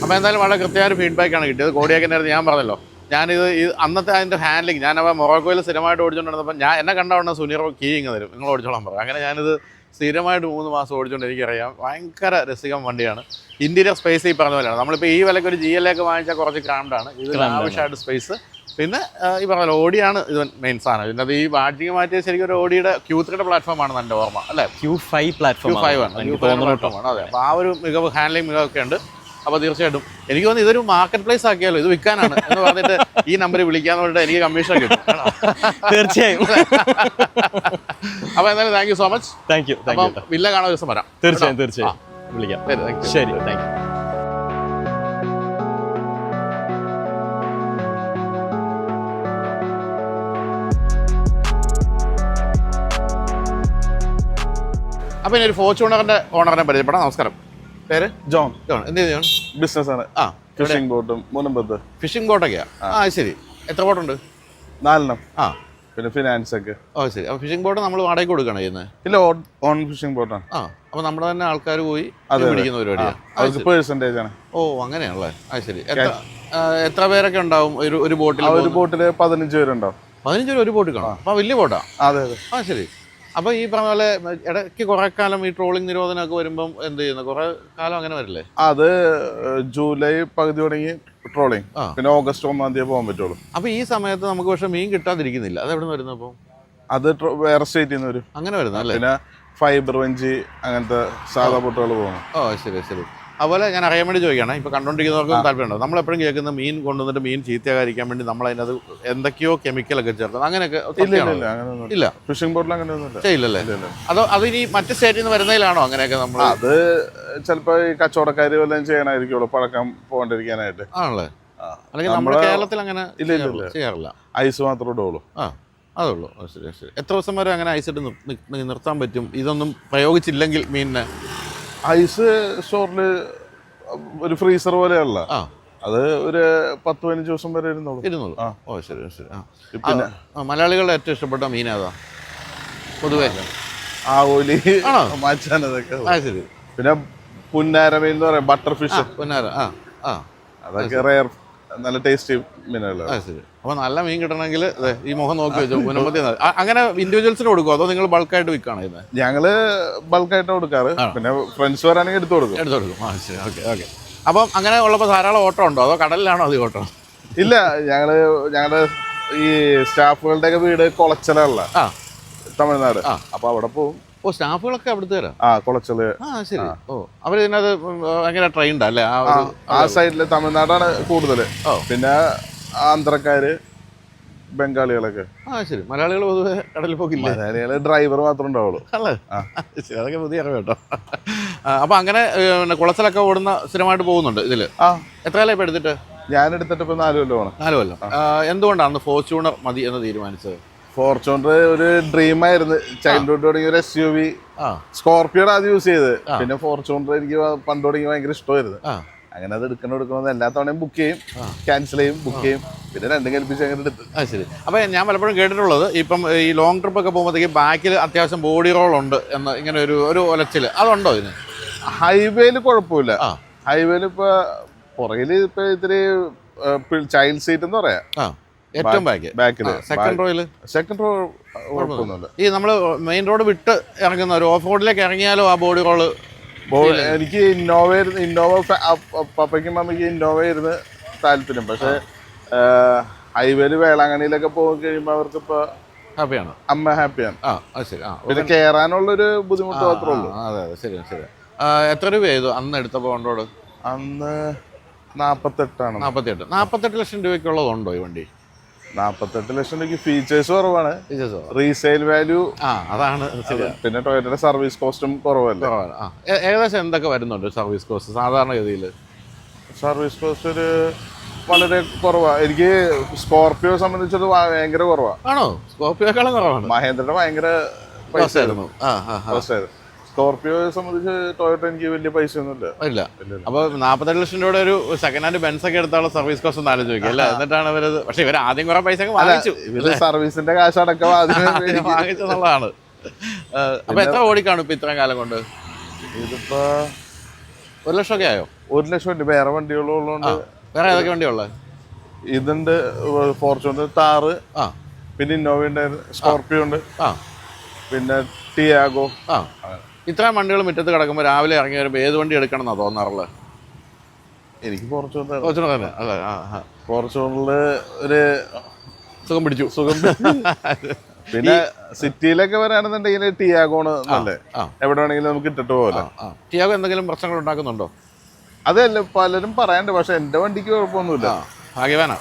Speaker 1: അപ്പോൾ എന്തായാലും വളരെ കൃത്യമായ ഫീഡ്ബാക്കാണ് കിട്ടിയത്. കോഡിയാക്കിൻ്റെ അടുത്ത് ഞാൻ പറഞ്ഞല്ലോ, ഞാനിത് അന്നത്തെ അതിൻ്റെ ഹാൻഡ്ലിങ്, ഞാനപ്പോൾ മൊറോക്കോയിൽ സ്ഥിരമായിട്ട് ഓടിച്ചുകൊണ്ടിരുന്നപ്പോൾ എന്നെ കണ്ടവണ്ണം സുനീർ കീ ഇങ്ങ് തരും, നിങ്ങൾ ഓടിച്ചോളാൻ പറയും. അങ്ങനെ ഞാനിത് സ്ഥിരമായിട്ട് 3 മാസം ഓടിച്ചുകൊണ്ട് എനിക്കറിയാം. ഭയങ്കര രസികം വണ്ടിയാണ്. ഇന്റീരിയർ സ്പേസ് ഈ പറഞ്ഞ പോലെയാണ്. നമ്മളിപ്പോൾ ഈ വിലയ്ക്ക് ഒരു GL ഒക്കെ വാങ്ങിച്ചാൽ കുറച്ച് ക്രാംഡാണ്. ഇത് ആവശ്യമായിട്ട് സ്പേസ്. പിന്നെ ഈ പറഞ്ഞ ഓഡിയാണ് ഇത് മെയിൻ സാധനം. പിന്നെ അത് ഈ ബാഡ്ജിങ് മാറ്റിയ ശരിക്കും ഒരു ഓഡിയുടെ Q3 പ്ലാറ്റ്ഫോമാണ് എൻ്റെ ഓർമ്മ, അല്ലേ?
Speaker 3: Q5 പ്ലാറ്റ്ഫോം
Speaker 1: പ്ലാറ്റ്ഫോമാണ്. അതെ. അപ്പോൾ ആ ഒരു മികവ്, ഹാൻഡ്ലിംഗ് മികവൊക്കെ ഉണ്ട്. അപ്പോൾ തീർച്ചയായിട്ടും എനിക്ക് തോന്നുന്നു ഇതൊരു മാർക്കറ്റ് പ്ലേസ് ആക്കിയാലോ, ഇത് വിൽക്കാനാണ് എന്ന് പറഞ്ഞിട്ട് ഈ നമ്പറിൽ വിളിക്കാന്ന് പറഞ്ഞിട്ട് എനിക്ക് കമ്മീഷൻ കിട്ടും.
Speaker 3: തീർച്ചയായും.
Speaker 1: അപ്പോൾ എന്തായാലും thank you so much.
Speaker 3: Thank you.
Speaker 1: Villa കാണാൻ ഒരു ദിവസം വരാം.
Speaker 3: തീർച്ചയായും വിളിക്കാം. ശരി, താങ്ക് യു.
Speaker 1: അപ്പോൾ ഇനി ഒരു ഫോർച്യൂണറിന്റെ ഓണറിനെ പരിചയപ്പെടാം. നമസ്കാരം. പേര്?
Speaker 4: ജോൺ.
Speaker 1: എന്ത് ചെയ്യുന്നു?
Speaker 4: ബിസിനസ് ആണ്. ഫിഷിംഗ് ബോട്ടും മുനമ്പത്ത്.
Speaker 1: ഫിഷിംഗ് ബോട്ടൊക്കെയാ? ശരി. എത്ര ബോട്ടുണ്ട്?
Speaker 4: 4 പിന്നെ ഫിനാൻസ് ഒക്കെ.
Speaker 1: ശരി. അപ്പോൾ ഫിഷിംഗ് ബോട്ട് നമ്മൾ വാടകയ്ക്ക് കൊടുക്കുകയാണ് ചെയ്യുന്നത്?
Speaker 4: ഇല്ല, ഓൺ ഫിഷിംഗ് ബോട്ടാണ്.
Speaker 1: അപ്പോൾ നമ്മുടെ തന്നെ ആൾക്കാർ പോയി പിടിക്കുന്ന പരിപാടിയാണ്.
Speaker 4: പെർസെന്റേജ് ആണ്.
Speaker 1: അങ്ങനെയാണല്ലേ? ശരി. എത്ര പേരൊക്കെ ഉണ്ടാവും ഒരു ബോട്ടിൽ?
Speaker 4: ഒരു ബോട്ടില് 15 പേരുണ്ടാവും.
Speaker 1: 15 പേര് ഒരു ബോട്ടിൽ കാണും. അപ്പോൾ വലിയ ബോട്ടാ?
Speaker 4: അതെ.
Speaker 1: ശരി. അപ്പോൾ ഈ പറഞ്ഞ പോലെ ഇടയ്ക്ക് കുറെ കാലം ഈ ട്രോളിംഗ് നിരോധനമൊക്കെ വരുമ്പം എന്ത് ചെയ്യുന്നു? കുറെ കാലം അങ്ങനെ വരില്ലേ?
Speaker 4: അത് ജൂലൈ പകുതി തുടങ്ങി ട്രോളിംഗ്, പിന്നെ ഓഗസ്റ്റ് 1-ാം തീയതി പോകാൻ പറ്റുള്ളൂ.
Speaker 1: അപ്പോൾ ഈ സമയത്ത് നമുക്ക് പക്ഷെ മീൻ കിട്ടാതിരിക്കുന്നില്ല. അത് എവിടെ നിന്ന് വരുന്നു? അപ്പോൾ
Speaker 4: അത് വേറെ സ്റ്റേറ്റിൽ നിന്ന് വരും.
Speaker 1: അങ്ങനെ വരുന്നു അല്ലേ?
Speaker 4: പിന്നെ ഫൈബർ വഞ്ചി അങ്ങനത്തെ സാധാ ബോട്ടുകൾ പോകണം.
Speaker 1: ശരി. അതുപോലെ ഞാൻ അറിയാൻ വേണ്ടി ചോദിക്കുകയാണ്, ഇപ്പോൾ കണ്ടുകൊണ്ടിരിക്കുന്നവർക്കും താല്പര്യമുണ്ടോ? നമ്മളെപ്പോഴും കേൾക്കുന്ന മീൻ കൊണ്ടുവന്നിട്ട് മീൻ ചീത്തയാകാതിരിക്കാൻ വേണ്ടി നമ്മൾ അതിനകത്ത് എന്തൊക്കെയോ കെമിക്കലൊക്കെ ചേർക്കുന്നത്, അങ്ങനെയൊക്കെ ഇല്ല.
Speaker 4: ഫിഷിംഗ് ബോട്ടിൽ അങ്ങനെയൊന്നും
Speaker 1: ചെയ്യില്ലല്ലേ? അത് ഇനി മറ്റ് സ്റ്റേറ്റിൽ നിന്ന് വരുന്നതിലാണോ അങ്ങനെയൊക്കെ? നമ്മൾ
Speaker 4: അത് ചിലപ്പോൾ ഈ കച്ചവടക്കാർ വല്ലതും ചെയ്യണമായിരിക്കുള്ളൂ, പഴക്കം പോകാണ്ടിരിക്കാനായിട്ട്.
Speaker 1: ആണല്ലേ? അല്ലെങ്കിൽ നമ്മുടെ കേരളത്തിൽ അങ്ങനെ ചെയ്യാറില്ല.
Speaker 4: ഐസ് മാത്രമേ ഇടുള്ളൂ.
Speaker 1: അതുള്ളൂ. ശരി. എത്ര ദിവസം വരെ അങ്ങനെ ഐസ് ഇട്ട് നിർത്താൻ പറ്റും ഇതൊന്നും പ്രയോഗിച്ചില്ലെങ്കിൽ മീനിനെ?
Speaker 4: ഐസ് സ്റ്റോറിൽ ഒരു ഫ്രീസർ പോലെയല്ല, അത് ഒരു 10-15 ദിവസം വരെ ഇരുന്നോളൂ.
Speaker 1: ശരി. പിന്നെ മലയാളികളുടെ ഏറ്റവും ഇഷ്ടപ്പെട്ട മീൻ ഏതാ പൊതുവെ?
Speaker 4: ആവോലി, മാച്ചാൻ, അതൊക്കെ.
Speaker 1: ശരി.
Speaker 4: പിന്നെ പുന്നാര മീൻ എന്ന് പറയാം, ബട്ടർ ഫിഷ്.
Speaker 1: പുന്നാര
Speaker 4: അതൊക്കെ റെയർ, നല്ല ടേസ്റ്റി മീനുകളാണ്.
Speaker 1: ശരി. അപ്പോൾ നല്ല മീൻ കിട്ടണമെങ്കിൽ ഈ മുഖം നോക്കി വെച്ചോ. മുനമ്പത്തി അങ്ങനെ ഇൻഡിവിജ്വൽസിന് കൊടുക്കുമോ അതോ നിങ്ങൾ ബൾക്കായിട്ട് വിൽക്കുകയാണ് ചെയ്യുന്നത്?
Speaker 4: ഞങ്ങള് ബൾക്കായിട്ട് കൊടുക്കാറ്, പിന്നെ ഫ്രണ്ട്സ് വരാണെങ്കിൽ എടുത്തു കൊടുക്കും.
Speaker 1: ശരി. ഓക്കെ. അപ്പം അങ്ങനെ ഉള്ളപ്പോൾ ധാരാളം ഓട്ടം ഉണ്ടോ അതോ കടലിലാണോ അത് ഓട്ടം?
Speaker 4: ഇല്ല, ഞങ്ങളുടെ ഈ സ്റ്റാഫുകളുടെ ഒക്കെ വീട് കുളച്ചലുള്ള തമിഴ്നാട്. അപ്പൊ അവിടെ പോവും,
Speaker 1: ഓ സ്റ്റാഫുകളൊക്കെ അവിടുത്തെ തരാം.
Speaker 4: കുളച്ചല്.
Speaker 1: ശരി. ഓ അവർ ഇതിനകത്ത് ഭയങ്കര ട്രെയിൻഡ് അല്ലേ?
Speaker 4: ആ സൈഡില് തമിഴ്നാടാണ് കൂടുതൽ. പിന്നെ ആന്ധ്രക്കാര്, ബംഗാളികളൊക്കെ.
Speaker 1: ശരി. മലയാളികൾ പൊതുവെ കടലിൽ പോക്കില്ല.
Speaker 4: മലയാളികള് ഡ്രൈവർ മാത്രമേ ഉണ്ടാവുള്ളൂ.
Speaker 1: അല്ലേ? ശരി, അതൊക്കെ പുതിയ അറിവ് കേട്ടോ. അപ്പൊ അങ്ങനെ കുളത്തിലൊക്കെ ഓടുന്ന സ്ഥിരമായിട്ട് പോകുന്നുണ്ട് ഇതില്. എത്ര കാലം ഇപ്പൊ എടുത്തിട്ട്?
Speaker 4: ഞാൻ എടുത്തിട്ട് ഇപ്പൊ 4 കൊല്ലമാണ്.
Speaker 1: 4 കൊല്ലം. എന്തുകൊണ്ടാണ് ഫോർച്യൂണർ മതി എന്ന് തീരുമാനിച്ചത്?
Speaker 4: ഫോർച്യൂണർ ഒരു ഡ്രീം ആയിരുന്നു. ചൈൽഡ്ഹുഡ് തുടങ്ങിയ ഒരു SUV. സ്കോർപിയോടെ ആദ്യം യൂസ് ചെയ്ത്, പിന്നെ ഫോർച്യൂണർ എനിക്ക് പണ്ട് തുടങ്ങി ഭയങ്കര ഇഷ്ടമായിരുന്നു. അങ്ങനെ അത് എടുക്കണമെന്ന് എല്ലാ തവണയും ബുക്ക് ചെയ്യും, ക്യാൻസൽ ചെയ്യും, ബുക്ക് ചെയ്യും, പിന്നെ രണ്ടും കൽപ്പിച്ച് അങ്ങനെ എടുത്ത്.
Speaker 1: ശരി. അപ്പൊ ഞാൻ പലപ്പോഴും കേട്ടിട്ടുള്ളത് ഇപ്പം ഈ ലോങ് ട്രിപ്പ് ഒക്കെ പോകുമ്പോഴത്തേക്ക് ബാക്കിൽ അത്യാവശ്യം ബോഡി റോൾ ഉണ്ട് എന്ന്, ഇങ്ങനെ ഒരു ഒലച്ചില് അതുണ്ടോ ഇതിന്?
Speaker 4: ഹൈവേയിൽ കുഴപ്പമില്ല. ഹൈവേയിൽ ഇപ്പൊ പുറകില് ഇപ്പൊ ഇത്തിരി ചൈൽഡ് സീറ്റ് എന്ന് പറയാം.
Speaker 1: ഏറ്റവും ബാക്കില്. സെക്കൻഡ് റോ
Speaker 4: കുഴപ്പമൊന്നുമില്ല.
Speaker 1: ഈ നമ്മള് മെയിൻ റോഡ് വിട്ട് ഇറങ്ങുന്ന ഒരു ഓഫ് റോഡിലേക്ക് ഇറങ്ങിയാലോ ആ ബോഡി റോള്?
Speaker 4: എനിക്ക് ഇന്നോവ പപ്പയ്ക്കും മമ്മിക്കും ഇന്നോവ ആയിരുന്നു താല്പര്യം. പക്ഷെ ഹൈവേയിൽ വേളാങ്കണ്ണിയിലൊക്കെ പോയി കഴിയുമ്പോൾ അവർക്ക് ഇപ്പൊ
Speaker 1: ഹാപ്പിയാണ്,
Speaker 4: അമ്മ ഹാപ്പിയാണ്.
Speaker 1: ശരി.
Speaker 4: പിന്നെ കയറാനുള്ളൊരു ബുദ്ധിമുട്ട് മാത്രമേ ഉള്ളൂ.
Speaker 1: അതെ, ശരി. എത്ര രൂപയായിരുന്നു അന്ന് എടുത്തപ്പോൾ ഓൺ റോഡ്?
Speaker 4: അന്ന് 48 ആണ്.
Speaker 1: 48 ലക്ഷം രൂപയ്ക്കുള്ളതുണ്ടോ ഈ വണ്ടി?
Speaker 4: 48 ലക്ഷം രൂപയ്ക്ക് ഫീച്ചേഴ്സ് കുറവാണ്, റീസെയിൽ വാല്യൂ
Speaker 1: അതാണ്.
Speaker 4: പിന്നെ ടൊയോട്ടയുടെ സർവീസ് കോസ്റ്റും കുറവല്ല.
Speaker 1: ഏകദേശം എന്തൊക്കെ വരുന്നുണ്ട് സർവീസ് കോസ്റ്റ് സാധാരണഗതിയിൽ?
Speaker 4: സർവീസ് കോസ്റ്റ് ഒരു വളരെ കുറവാണ്. എനിക്ക് സ്കോർപിയോ സംബന്ധിച്ചത് ഭയങ്കര കുറവാണ്.
Speaker 1: ആണോ? സ്കോർപിയോക്കാളും കുറവാണ്.
Speaker 4: മഹേന്ദ്രയുടെ ഭയങ്കര പൈസ ആയിരുന്നു. സ്കോർപിയോയെ സംബന്ധിച്ച് ടൊയോട്ട എനിക്ക് വലിയ പൈസ ഒന്നും
Speaker 1: ഇല്ല. അപ്പൊ 48 ലക്ഷം രൂപയുടെ ഒരു സെക്കൻഡ് ഹാൻഡ് ബെൻസ് ഒക്കെ എടുത്താലുള്ള സർവീസ് കോസ്റ്റ് ഒന്ന് ആലോചിച്ച് നോക്കിയല്ലേ? എന്നിട്ടാണ് ഇവരത്. പക്ഷെ ഇവർ ആദ്യം കുറെ പൈസ വാങ്ങിച്ചു,
Speaker 4: സർവീസിന്റെ കാശ് അടക്കം
Speaker 1: വാങ്ങിച്ചെന്നുള്ളതാണ്. അപ്പൊ എത്ര ഓടിക്കാണും ഇപ്പൊ ഇത്രയും കാലം കൊണ്ട്?
Speaker 4: ഇതിപ്പോ
Speaker 1: 1 ലക്ഷമൊക്കെ ആയോ?
Speaker 4: 1 ലക്ഷം ഉണ്ട്. വേറെ വണ്ടികളുള്ളതുകൊണ്ട്.
Speaker 1: വേറെ ഏതൊക്കെ വണ്ടിയുള്ളത്?
Speaker 4: ഇതുണ്ട്, ഫോർച്യൂണർ, താറ്, പിന്നെ ഇന്നോവ ഉണ്ട്, സ്കോർപിയോ ഉണ്ട്, പിന്നെ ടിയാഗോ.
Speaker 1: ഇത്രയും വണ്ടികൾ മുറ്റത്ത് കിടക്കുമ്പോൾ രാവിലെ ഇറങ്ങി വരുമ്പോൾ ഏത് വണ്ടി എടുക്കണം എന്നാ തോന്നാറുള്ളത്?
Speaker 4: എനിക്ക് ഫോർച്യൂണർ
Speaker 1: തന്നെ. അതെ.
Speaker 4: ഫോർച്യൂണറിൽ ഒരു
Speaker 1: സുഖം പിടിച്ചു.
Speaker 4: പിന്നെ സിറ്റിയിലൊക്കെ വരാണെന്നുണ്ടെങ്കിൽ ടിയാഗോണ് നല്ലേ. എവിടെ വേണമെങ്കിലും നമുക്ക് ഇട്ടിട്ട് പോകല്ലോ.
Speaker 1: ടിയാഗോ എന്തെങ്കിലും പ്രശ്നങ്ങൾ ഉണ്ടാക്കുന്നുണ്ടോ?
Speaker 4: അതല്ല, പലരും പറയാണ്ട്. പക്ഷെ എന്റെ വണ്ടിക്ക് കുഴപ്പമൊന്നുമില്ല.
Speaker 1: ഭാഗ്യവാനാ.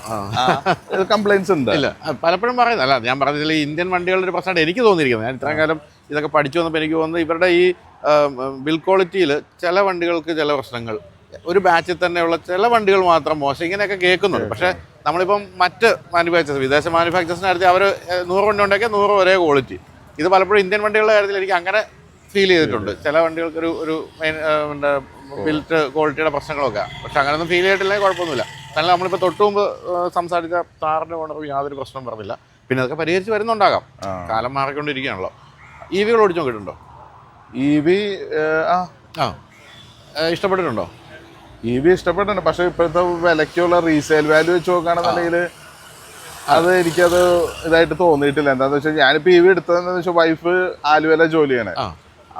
Speaker 4: കംപ്ലൈൻസ് ഉണ്ട്.
Speaker 1: ഇല്ല, പലപ്പോഴും പറയുന്നത് അല്ല, ഞാൻ പറഞ്ഞതിൽ ഇന്ത്യൻ വണ്ടികളുടെ ഒരു പ്രശ്നമായിട്ട് എനിക്ക് തോന്നിയിരിക്കുന്നത്. ഞാൻ ഇത്രയും കാലം ഇതൊക്കെ പഠിച്ചു വന്നപ്പോൾ എനിക്ക് തോന്നുന്നത് ഇവരുടെ ഈ ബിൽ ക്വാളിറ്റിയിൽ ചില വണ്ടികൾക്ക് ചില പ്രശ്നങ്ങൾ, ഒരു ബാച്ചിൽ തന്നെയുള്ള ചില വണ്ടികൾ മാത്രം മോശം, ഇങ്ങനെയൊക്കെ കേൾക്കുന്നുണ്ട്. പക്ഷേ നമ്മളിപ്പം മറ്റ് മാനുഫാക്ചേഴ്സ്, വിദേശ മാനുഫാക്ചേഴ്സിൻ്റെ കാര്യത്തിൽ അവർ 100 വണ്ടി ഉണ്ടാക്കിയാൽ 100 ഒരേ ക്വാളിറ്റി. ഇത് പലപ്പോഴും ഇന്ത്യൻ വണ്ടികളുടെ കാര്യത്തിൽ എനിക്ക് അങ്ങനെ ഫീൽ ചെയ്തിട്ടുണ്ട്. ചില വണ്ടികൾക്കൊരു ബിൽറ്റ് ക്വാളിറ്റിയുടെ പ്രശ്നങ്ങളൊക്കെ. പക്ഷെ അങ്ങനെയൊന്നും ഫീൽ ചെയ്തിട്ടില്ലെങ്കിൽ കുഴപ്പമൊന്നുമില്ല. തന്നെ നമ്മളിപ്പോൾ തൊട്ട് മുമ്പ് സംസാരിച്ച താറിൻ്റെ ഓണർ യാതൊരു പ്രശ്നം പറഞ്ഞില്ല. പിന്നെ അതൊക്കെ പരിഹരിച്ച് വരുന്നുണ്ടാകാം, കാലം മാറിക്കൊണ്ടിരിക്കുകയാണല്ലോ. EV ഓടിച്ചു നോക്കിയിട്ടുണ്ടോ?
Speaker 4: EV
Speaker 1: ഇഷ്ടപ്പെട്ടിട്ടുണ്ടോ?
Speaker 4: EV ഇഷ്ടപ്പെട്ടിട്ടുണ്ട്. പക്ഷെ ഇപ്പോഴത്തെ വിലയ്ക്കുള്ള റീസെയിൽ വാല്യൂ വെച്ച് നോക്കുകയാണെന്നുണ്ടെങ്കിൽ അത് എനിക്കത് ഇതായിട്ട് തോന്നിയിട്ടില്ല. എന്താണെന്ന് വെച്ചാൽ ഞാനിപ്പോൾ EV എടുത്തതെന്ന് വെച്ചാൽ വൈഫ് ആലുവല ജോലി ചെയ്യണേ.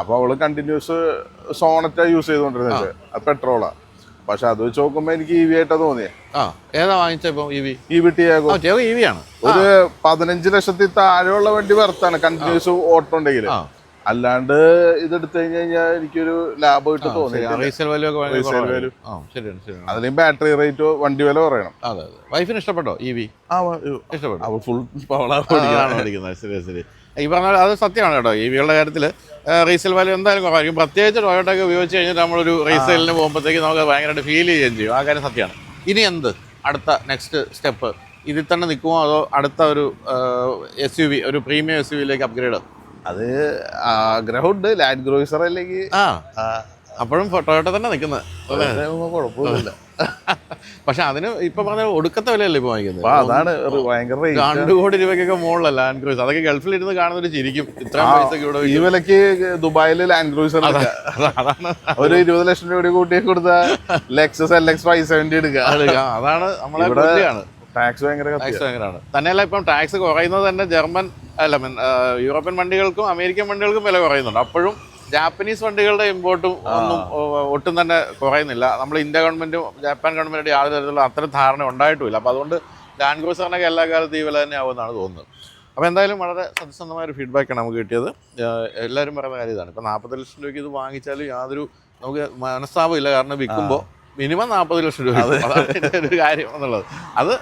Speaker 4: അപ്പോൾ അവള് കണ്ടിന്യൂസ് സോണറ്റാ യൂസ് ചെയ്തുകൊണ്ടിരുന്നത്, അത് പെട്രോളാ. പക്ഷെ അത് വെച്ച് നോക്കുമ്പോൾ എനിക്ക് EV ആയിട്ടാ തോന്നിയേ.
Speaker 1: ഏതാ വാങ്ങിച്ചപ്പോ?
Speaker 4: EV Tiago.
Speaker 1: EV ആണ്.
Speaker 4: ഒരു 15 ലക്ഷത്തിൽ താഴെയുള്ള വണ്ടി വർത്താണ് കണ്ടിന്യൂസ് ഓട്ടം ഉണ്ടെങ്കിൽ. അല്ലാണ്ട് ഇതെടുത്തു കഴിഞ്ഞാൽ എനിക്കൊരു ലാഭമായിട്ട് തോന്നി. അതിലും ബാറ്ററി റേറ്റ്, വണ്ടി വില പറയണം.
Speaker 1: അതെ. വൈഫിന് ഇഷ്ടപ്പെട്ടോ EV? ഇഷ്ടപ്പെട്ടു.
Speaker 4: അവൾ ഫുൾ
Speaker 1: പഠിക്കുന്നത്. ശരി. ഈ പറഞ്ഞാൽ അത് സത്യമാണ് കേട്ടോ. EVകളുടെ കാര്യത്തിൽ റീസെയിൽ വാല്യൂ എന്തായാലും കുറവായിരിക്കും. പ്രത്യേകിച്ച് ടൊയോട്ടയൊക്കെ ഉപയോഗിച്ച് കഴിഞ്ഞിട്ട് നമ്മളൊരു റീസെയിലിന് പോകുമ്പോഴത്തേക്ക് നമുക്ക് ഭയങ്കരമായിട്ട് ഫീൽ ചെയ്യുകയും ചെയ്യും. ആ കാര്യം സത്യമാണ്. ഇനി എന്ത് അടുത്ത നെക്സ്റ്റ് സ്റ്റെപ്പ്? ഇതിൽ തന്നെ നിൽക്കുമോ അതോ അടുത്ത ഒരു SUV, ഒരു പ്രീമിയം SUVയിലേക്ക് അപ്ഗ്രേഡ്?
Speaker 4: അത് ആഗ്രഹമുണ്ട്. ലാൻഡ് ക്രൂയിസർ അല്ലെങ്കിൽ
Speaker 1: അപ്പോഴും ടൊയോട്ട തന്നെ നിൽക്കുന്നത്
Speaker 4: കുഴപ്പമൊന്നുമില്ല.
Speaker 1: പക്ഷെ അതിന് ഇപ്പൊ പറഞ്ഞ ഒടുക്കത്തെ വിലയല്ലേ ഇപ്പൊ വാങ്ങിക്കുന്നത്?
Speaker 4: അതാണ് ഭയങ്കര
Speaker 1: 2 കോടി രൂപയ്ക്കൊക്കെ മുകളിലല്ല ലാൻഡ് ക്രൂയിസർ. അതൊക്കെ ഗൾഫിൽ ഇരുന്ന് കാണുന്നൊരു ചിരിക്കും. ഇത്രയും പൈസ ഇവിടെ
Speaker 4: ഈ വിലക്ക് ദുബായിൽ ലാൻഡ് ക്രൂയിസർ ഒരു 20 ലക്ഷം രൂപ കൂട്ടി കൊടുത്ത ലെക്സസ് LX 570 എടുക്കുക.
Speaker 1: അതാണ് നമ്മളെ
Speaker 4: ടാക്സ് ഭയങ്കരമാണ്.
Speaker 1: തന്നെയല്ല, ഇപ്പം ടാക്സ് കുറയുന്നത് തന്നെ ജർമ്മൻ അല്ല യൂറോപ്യൻ വണ്ടികൾക്കും അമേരിക്കൻ വണ്ടികൾക്കും വില കുറയുന്നുണ്ട്. അപ്പോഴും ജാപ്പനീസ് വണ്ടികളുടെ ഇമ്പോർട്ടും ഒട്ടും തന്നെ കുറയുന്നില്ല. നമ്മൾ ഇന്ത്യ ഗവൺമെന്റും ജപ്പാൻ ഗവൺമെന്റിന്റെ യാതൊരു തരത്തിലുള്ള അത്തരം ധാരണ ഉണ്ടായിട്ടുമില്ല. അപ്പോൾ അതുകൊണ്ട് ലാൻഡ് ക്രൂസറിനൊക്കെ എല്ലാ കാലത്തും ഈ വില തന്നെ ആവുമെന്നാണ് തോന്നുന്നത്. അപ്പോൾ എന്തായാലും വളരെ സത്യസന്ധമായ ഒരു ഫീഡ്ബാക്കാണ് നമുക്ക് കിട്ടിയത്. എല്ലാവരും പറയുന്ന കാര്യം ഇതാണ്. ഇപ്പോൾ 40 ലക്ഷം രൂപയ്ക്ക് ഇത് വാങ്ങിച്ചാൽ യാതൊരു നമുക്ക് മനസ്താപമില്ല. കാരണം വിൽക്കുമ്പോൾ മിനിമം 40 ലക്ഷം രൂപ, അതാണ് ഇതിൻ്റെ ഒരു കാര്യം എന്നുള്ളത്. അത്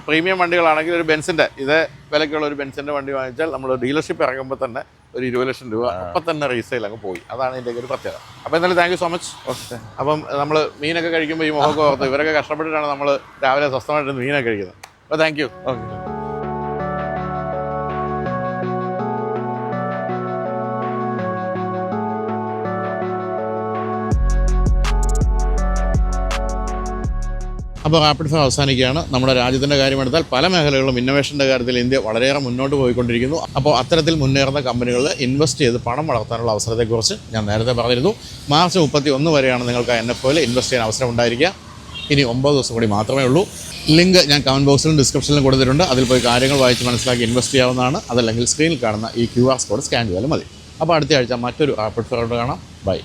Speaker 1: പ്രീമിയം വണ്ടികളാണെങ്കിൽ ഒരു ബെൻസിൻ്റെ ഇതേ വിലയ്ക്കുള്ള ഒരു ബെൻസിൻ്റെ വണ്ടി വാങ്ങിച്ചാൽ നമ്മൾ ഡീലർഷിപ്പ് ഇറങ്ങുമ്പോൾ തന്നെ ഒരു 20 ലക്ഷം രൂപ അപ്പം തന്നെ റീസെയിൽ അങ്ങ് പോയി. അതാണ് ഇതിൻ്റെ ഒരു പ്രത്യേകത. അപ്പോൾ എന്തായാലും താങ്ക് യു സോ മച്ച്. അപ്പം നമ്മൾ മീനൊക്കെ കഴിക്കുമ്പോൾ ഈ മുഖമൊക്കെ ഓർത്ത് ഇവരൊക്കെ കഷ്ടപ്പെട്ടിട്ടാണ് നമ്മൾ രാവിലെ സ്വസ്ഥമായിട്ട് മീനൊക്കെ കഴിക്കുന്നത്. അപ്പോൾ താങ്ക് യു.
Speaker 4: ഓക്കെ.
Speaker 1: അപ്പോൾ റാപ്പിഡ് ഫയർ അവസാനിക്കുകയാണ്. നമ്മുടെ രാജ്യത്തിൻ്റെ കാര്യമെടുത്താൽ പല മേഖലകളിലും ഇന്നോവേഷൻ്റെ കാര്യത്തിൽ ഇന്ത്യ വളരെയേറെ മുന്നോട്ട് പോയിക്കൊണ്ടിരിക്കുന്നു. അപ്പോൾ അത്തരത്തിൽ മുന്നേറുന്ന കമ്പനികളിൽ ഇൻവെസ്റ്റ് ചെയ്ത് പണം വളർത്താനുള്ള അവസരത്തെക്കുറിച്ച് ഞാൻ നേരത്തെ പറഞ്ഞിരുന്നു. മാർച്ച് 31 വരെയാണ് നിങ്ങൾക്ക് NFOയിൽ ഇൻവെസ്റ്റ് ചെയ്യാൻ അവസരം ഉണ്ടായിരിക്കുക. ഇനി 9 ദിവസം കൂടി മാത്രമേ ഉള്ളൂ. ലിങ്ക് ഞാൻ കമൻറ്റ് ബോക്സിലും ഡിസ്ക്രിപ്ഷനിലും കൊടുത്തിട്ടുണ്ട്. അതിൽ പോയി കാര്യങ്ങൾ വായിച്ച് മനസ്സിലാക്കി ഇൻവെസ്റ്റ് ചെയ്യാവുന്നതാണ്. അതല്ലെങ്കിൽ സ്ക്രീനിൽ കാണുന്ന ഈ QR കോഡ് സ്കാൻ ചെയ്താലും മതി. അപ്പോൾ അടുത്ത ആഴ്ച മറ്റൊരു റാപ്പിഡ് ഫയറോട് കാണാം. ബൈ.